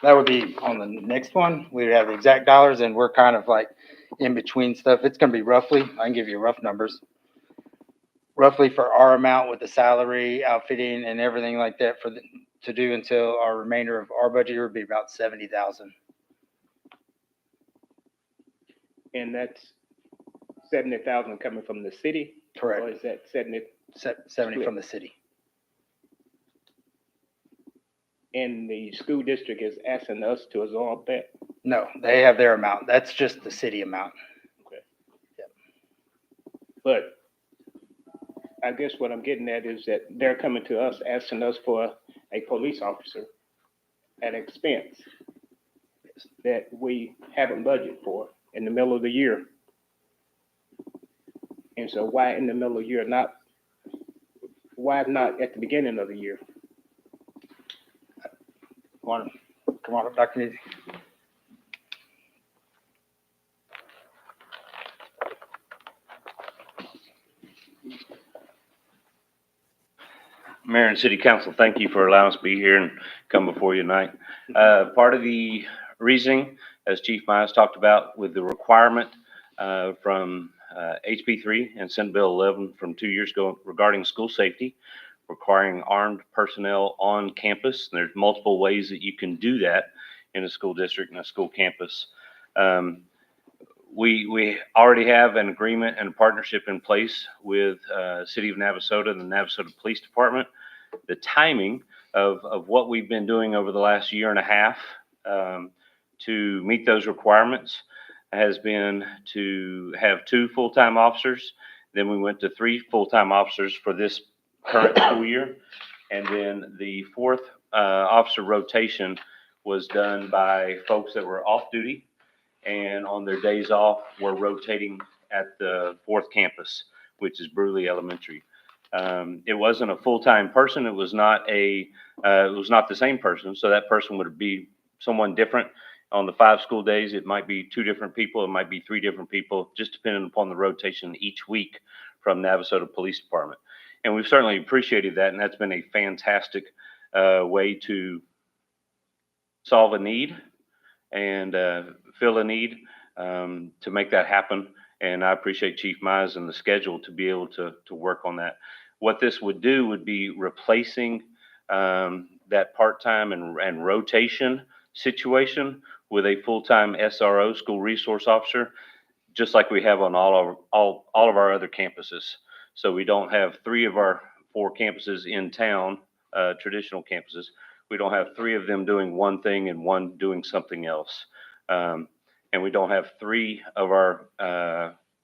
That would be on the next one. We would have the exact dollars, and we're kind of like in between stuff. It's gonna be roughly, I can give you rough numbers. Roughly for our amount with the salary, outfitting and everything like that to do until our remainder of our budget would be about 70,000. And that's 70,000 coming from the city? Or Correct. is that 70? 70 from the city. And the school district is asking us to absorb that? No, they have their amount. That's just the city amount. But I guess what I'm getting at is that they're coming to us, asking us for a police officer at expense that we haven't budgeted for in the middle of the year. And so why in the middle of the year, why not at the beginning of the year? Come on up, Dr. Neesy. Mayor and City Council, thank you for allowing us to be here and come before you tonight. Part of the reasoning, as Chief Mize talked about, with the requirement from HB 3 and Senate Bill 11 from 2 years ago regarding school safety, requiring armed personnel on campus. There's multiple ways that you can do that in a school district and a school campus. We already have an agreement and a partnership in place with City of Navasota and the Navasota Police Department. The timing of what we've been doing over the last year and a half to meet those requirements has been to have 2 full-time officers. Then we went to 3 full-time officers for this current school year. And then the 4th officer rotation was done by folks that were off duty and on their days off were rotating at the 4th campus, which is Bruley Elementary. It wasn't a full-time person. It was not the same person. So that person would be someone different. On the 5 school days, it might be 2 different people. It might be 3 different people, just depending upon the rotation each week from Navasota Police Department. And we've certainly appreciated that. And that's been a fantastic way to solve a need and fill a need to make that happen. And I appreciate Chief Mize and the schedule to be able to work on that. What this would do would be replacing that part-time and rotation situation with a full-time SRO, school resource officer, just like we have on all of our other campuses. So we don't have 3 of our 4 campuses in town, traditional campuses. We don't have 3 of them doing one thing and 1 doing something else. And we don't have 3 of our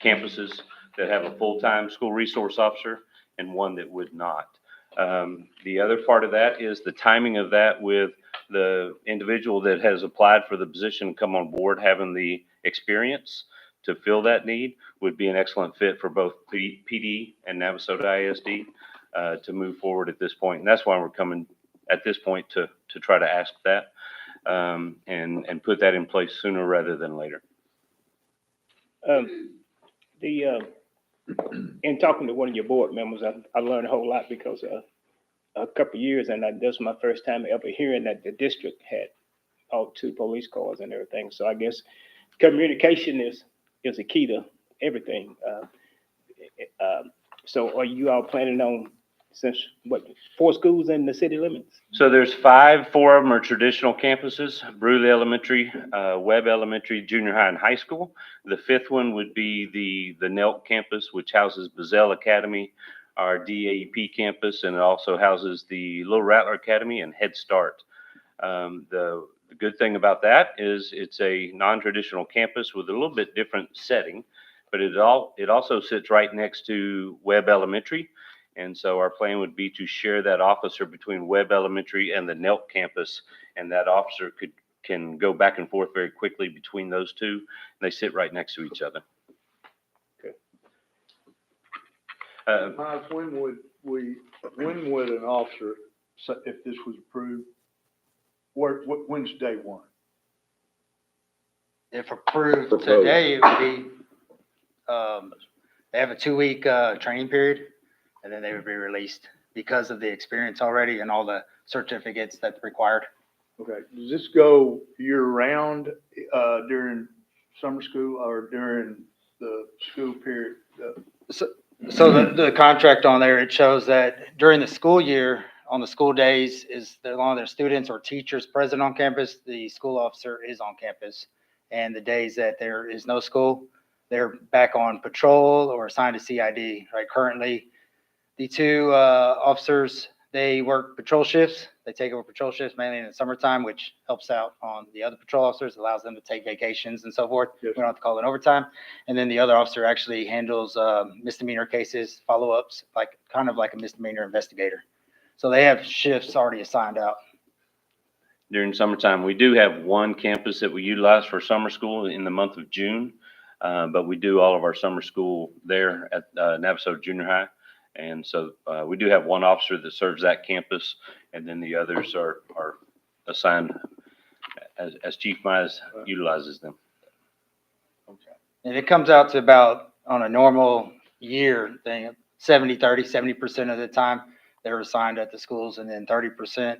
campuses that have a full-time school resource officer and 1 that would not. The other part of that is the timing of that with the individual that has applied for the position come on board, having the experience to fill that need would be an excellent fit for both PD and Navasota ISD to move forward at this point. And that's why we're coming at this point to try to ask that and put that in place sooner rather than later. In talking to one of your board members, I learned a whole lot because a couple of years, and this was my first time ever hearing that the district had all 2 police cars and everything. So I guess communication is a key to everything. So are you all planning on since, what, 4 schools in the city limits? So there's 5, 4 of them are traditional campuses, Brule Elementary, Webb Elementary, junior high and high school. The 5th one would be the Nelk campus, which houses Bazell Academy, our DAEP campus, and it also houses the Little Rattler Academy and Head Start. The good thing about that is it's a non-traditional campus with a little bit different setting, but it also sits right next to Webb Elementary. And so our plan would be to share that officer between Webb Elementary and the Nelk campus, and that officer can go back and forth very quickly between those two. And they sit right next to each other. Miles, when would an officer, if this was approved, when's day one? If approved today, it would be, they have a 2-week, training period, and then they would be released because of the experience already and all the certificates that's required. Okay, does this go year-round, during summer school or during the school period? So the contract on there, it shows that during the school year, on the school days, is there long as there's students or teachers present on campus, the school officer is on campus. And the days that there is no school, they're back on patrol or assigned to CID. Right, currently, the 2 officers, they work patrol shifts. They take over patrol shifts mainly in the summertime, which helps out on the other patrol officers, allows them to take vacations and so forth. Yes. We don't have to call it overtime. And then the other officer actually handles misdemeanor cases, follow-ups, kind of like a misdemeanor investigator. So they have shifts already assigned out. During summertime, we do have one campus that we utilize for summer school in the month of June. But we do all of our summer school there at Navasota Junior High. And so we do have one officer that serves that campus, and then the others are assigned as Chief Mize utilizes them. And it comes out to about, on a normal year thing, 70% of the time they're assigned at the schools, and then 30%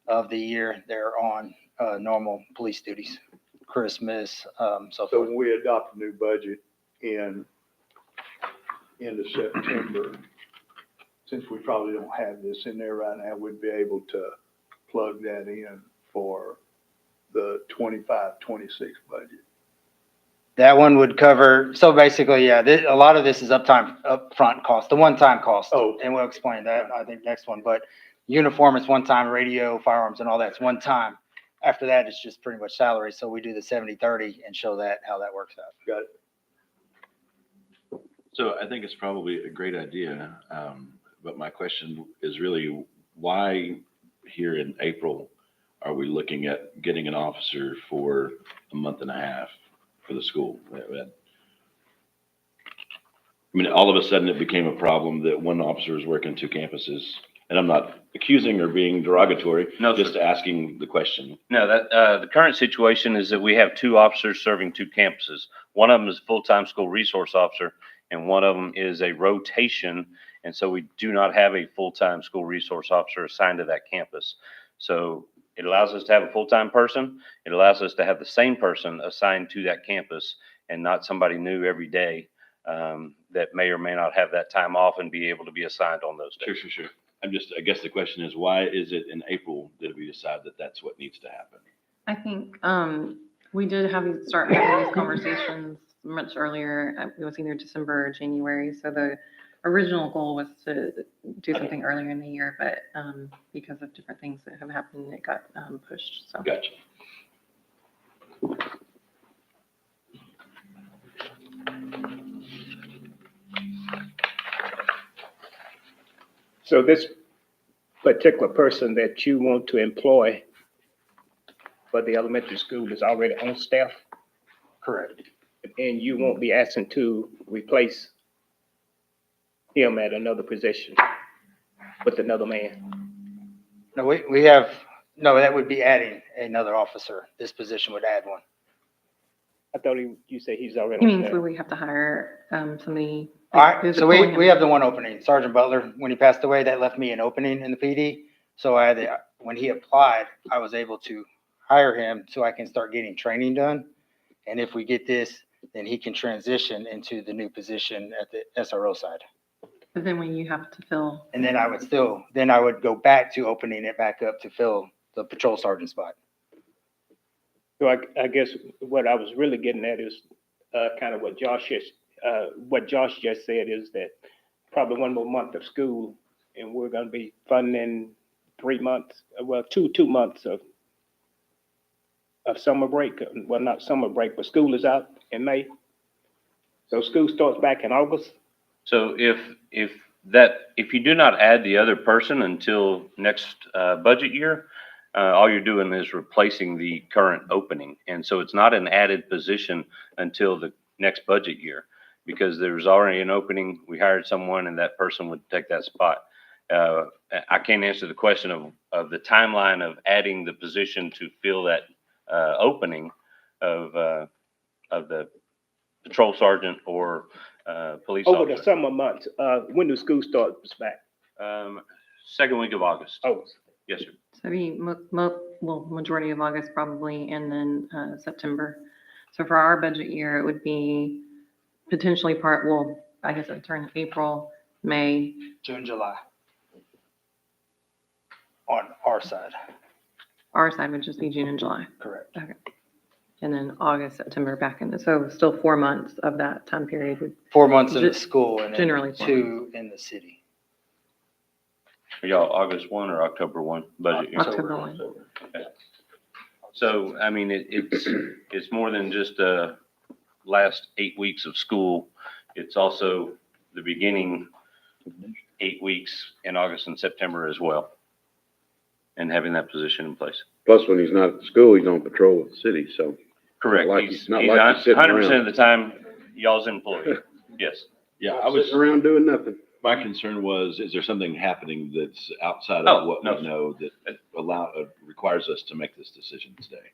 of the year they're on normal police duties, Christmas, so So forth. when we adopt a new budget in end of September, since we probably don't have this in there right now, we'd be able to plug that in for the 25-26 budget. That one would cover, so basically, yeah, a lot of this is upfront cost, the one-time cost. Oh. And we'll explain that, I think, next one. But uniform is one time, radio, firearms and all that's one time. After that, it's just pretty much salary. So we do the 70-30 and show that, how that works out. Got it. So I think it's probably a great idea, but my question is really, why here in April are we looking at getting an officer for a month and a half for the school? I mean, all of a sudden it became a problem that one officer is working 2 campuses, and I'm not accusing or being derogatory, No, just sir. asking the question. No, the current situation is that we have 2 officers serving 2 campuses. One of them is a full-time school resource officer, and one of them is a rotation. And so we do not have a full-time school resource officer assigned to that campus. So it allows us to have a full-time person. It allows us to have the same person assigned to that campus and not somebody new every day that may or may not have that time off and be able to be assigned on those days. Sure. I guess the question is, why is it in April that we decide that that's what needs to happen? I think we did start having these conversations much earlier. It was either December or January. So the original goal was to do something earlier in the year, but because of different things that have happened, it got pushed. So. Gotcha. So this particular person that you want to employ for the elementary school is already on staff? Correct. And you won't be asking to replace him at another position with another man? No, we have, no, that would be adding another officer. This position would add one. I thought you said he's already He on means staff. we have to hire somebody. All right, who's so pulling we him. have the one opening, Sergeant Butler. When he passed away, that left me an opening in the PD. So when he applied, I was able to hire him so I can start getting training done. And if we get this, then he can transition into the new position at the SRO side. But then when you have to fill, And then I would go back to opening it back up to fill the patrol sergeant spot. So I guess what I was really getting at is, kind of what Josh just said is that probably one more month of school and we're gonna be funding 3 months, well, two months of summer break. Well, not summer break, but school is out in May. So school starts back in August. So if you do not add the other person until next budget year, all you're doing is replacing the current opening. And so it's not an added position until the next budget year, because there's already an opening. We hired someone and that person would take that spot. I can't answer the question of the timeline of adding the position to fill that opening of the patrol sergeant or police Over the officer. summer months, when do school starts back? Second week of August. Oh, Yes, sir. so be majority of August probably, and then September. So for our budget year, it would be potentially I guess it would turn April, May. June, July. On our side. Our side would just be June and July. Correct. Okay. And then August, September back in, so still 4 months of that time period would. 4 months in the school and then Generally 4 2 in the city. Are y'all August 1 or October 1 budget year? October 1. Okay. So, I mean, it's more than just last 8 weeks of school. It's also the beginning 8 weeks in August and September as well. And having that position in place. Plus, when he's not at school, he's on patrol with the city, so. Correct. Like He's not like he's sitting 100% of around. the time, y'all's employee. Yes. Yeah, Not I was, sitting around doing nothing. my concern was, is there something happening that's outside Oh, of what no, we know that requires us to make this decision today?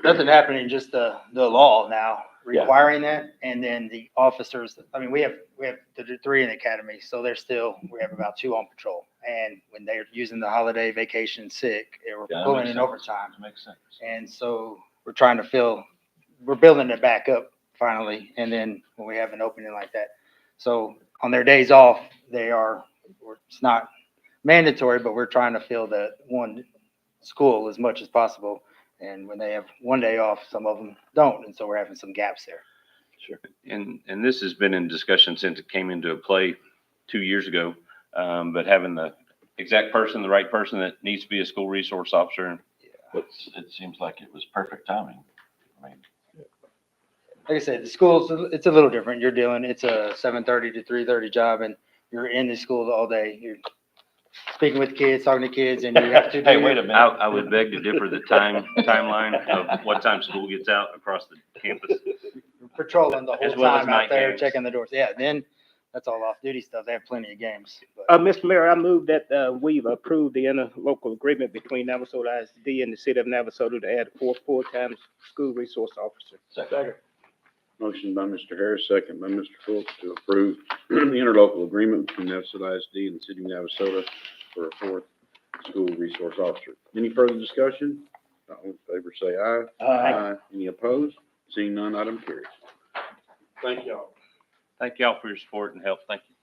Nothing happening, just the law now Yeah. requiring that. And then the officers, I mean, we have the 3 in the academy, so we have about 2 on patrol. And when they're using the holiday vacation sick, we're Yeah, that pulling makes in sense. overtime. That makes sense. And so we're building it back up finally. And then when we have an opening like that. So on their days off, it's not mandatory, but we're trying to fill that one school as much as possible. And when they have one day off, some of them don't. And so we're having some gaps there. Sure. And this has been in discussion since it came into play 2 years ago. But having the exact person, the right person that needs to be a school resource officer. But it seems like it was perfect timing. I mean, Like I said, the schools, it's a little different. It's a 7:30 to 3:30 job, and you're in the school all day. You're speaking with kids, talking to kids, and you have to do. Hey, wait a minute. I would beg to differ the timeline of what time school gets out across the campus. Patrolling the As whole well as time out night there, games. checking the doors. Yeah, then that's all off-duty stuff. They have plenty of games. But Mr. Mayor, I move that, we've approved the interlocal agreement between Navasota ISD and the city of Navasota to add 4 full-time school resource officers. second. Motion by Mr. Harris, second by Mr. Phillips to approve the interlocal agreement between Navasota ISD and the city of Navasota for a 4th school resource officer. Any further discussion? All in favor, say aye. Aye. Any opposed? Seeing none, item carries. Thank y'all. Thank y'all for your support and help. Thank you.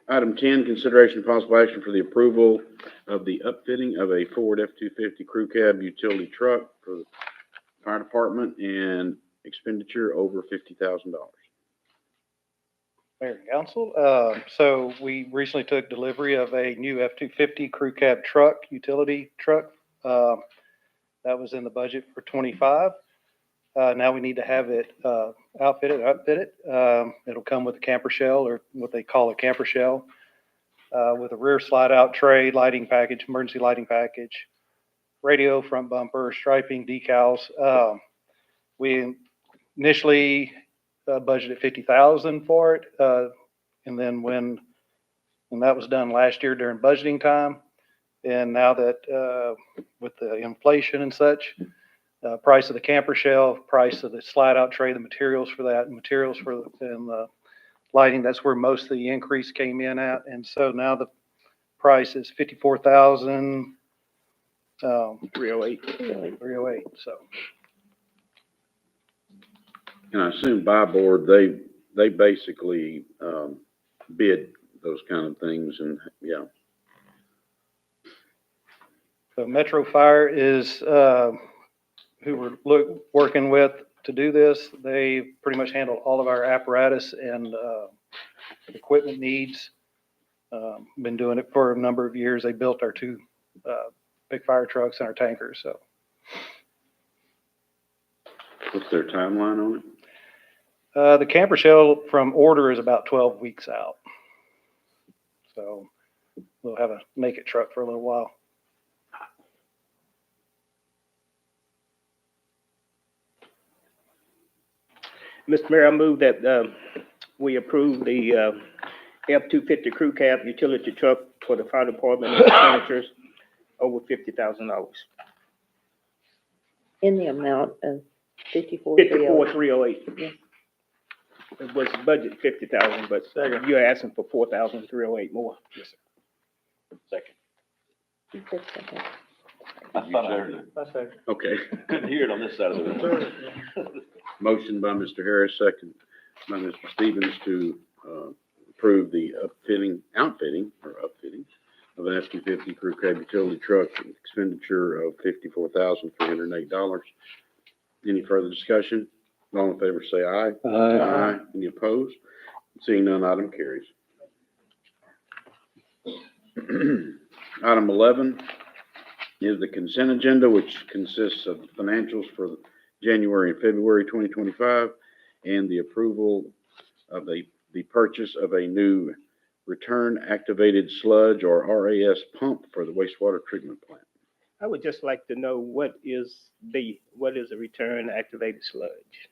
Item 10, consideration of possible action for the approval of the upfitting of a Ford F-250 crew cab utility truck for the fire department and expenditure over $50,000. Mayor and council, so we recently took delivery of a new F-250 crew cab truck, utility truck. That was in the budget for 25. Now we need to have it outfitted, it'll come with a camper shell, or what they call a camper shell, with a rear slide out tray, lighting package, emergency lighting package, radio, front bumper, striping, decals. We initially budgeted $50,000 for it. And then when that was done last year during budgeting time, and now that with the inflation and such, price of the camper shell, price of the slide out tray, the materials for that, and the lighting, that's where most of the increase came in at. And so now the price is $54,000. 308. 308, so. And I assume Buy Board, they basically, bid those kind of things and, yeah. So Metro Fire is, who we're working with to do this. They pretty much handle all of our apparatus and, equipment needs. Been doing it for a number of years. They built our two, big fire trucks and our tankers, so. What's their timeline on it? The camper shell from order is about 12 weeks out. So we'll have a make it truck for a little while. Mr. Mayor, I move that, we approve the, F-250 crew cab utility truck for the fire department expenditures over $50,000. In the amount of 54,308. 54,308. Yes. It was budget 50,000, but you're asking for 4,308 more. Yes, sir. Second. You said second. I thought I heard it. Okay. Couldn't hear it on this side of the room. Motion by Mr. Harris, second by Mr. Stevens to, approve the outfitting of an F-250 crew cab utility truck, expenditure of $54,308. Any further discussion? All in favor, say aye. Aye. Any opposed? Seeing none, item carries. Item 11 is the consent agenda, which consists of financials for January and February 2025, and the approval of the purchase of a new return activated sludge or RAS pump for the wastewater treatment plant. I would just like to know what is a return activated sludge?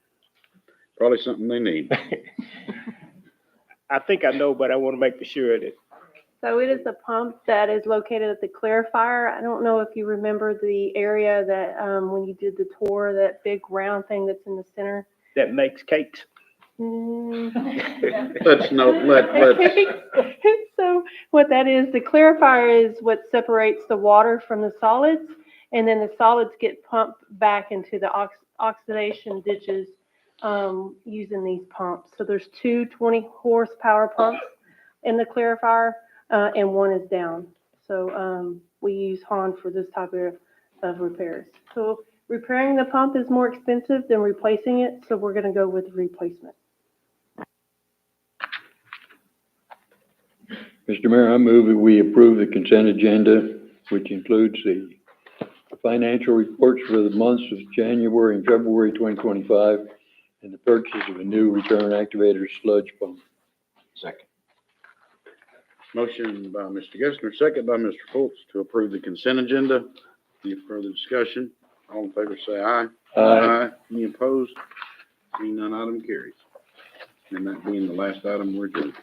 Probably something they need. I think I know, but I want to make sure that, So it is a pump that is located at the clarifier. I don't know if you remember the area that, when you did the tour, that big round thing that's in the center. that makes cakes. Let's So what that is, the clarifier is what separates the water from the solids, and then the solids get pumped back into the oxidation ditches using these pumps. So there's two 20 horsepower pumps in the clarifier, and one is down. So we use Hahn for this type of repairs. So repairing the pump is more expensive than replacing it, so we're going to go with the replacement. Mr. Mayor, I move that we approve the consent agenda, which includes the financial reports for the months of January and February 2025, and the purchase of a new return activator sludge pump. Second. Motion by Mr. Gessner, second by Mr. Fultz to approve the consent agenda. Any further discussion? All in favor, say aye. Aye. Any opposed? Seeing none, item carries. And that being the last item, we're adjourned.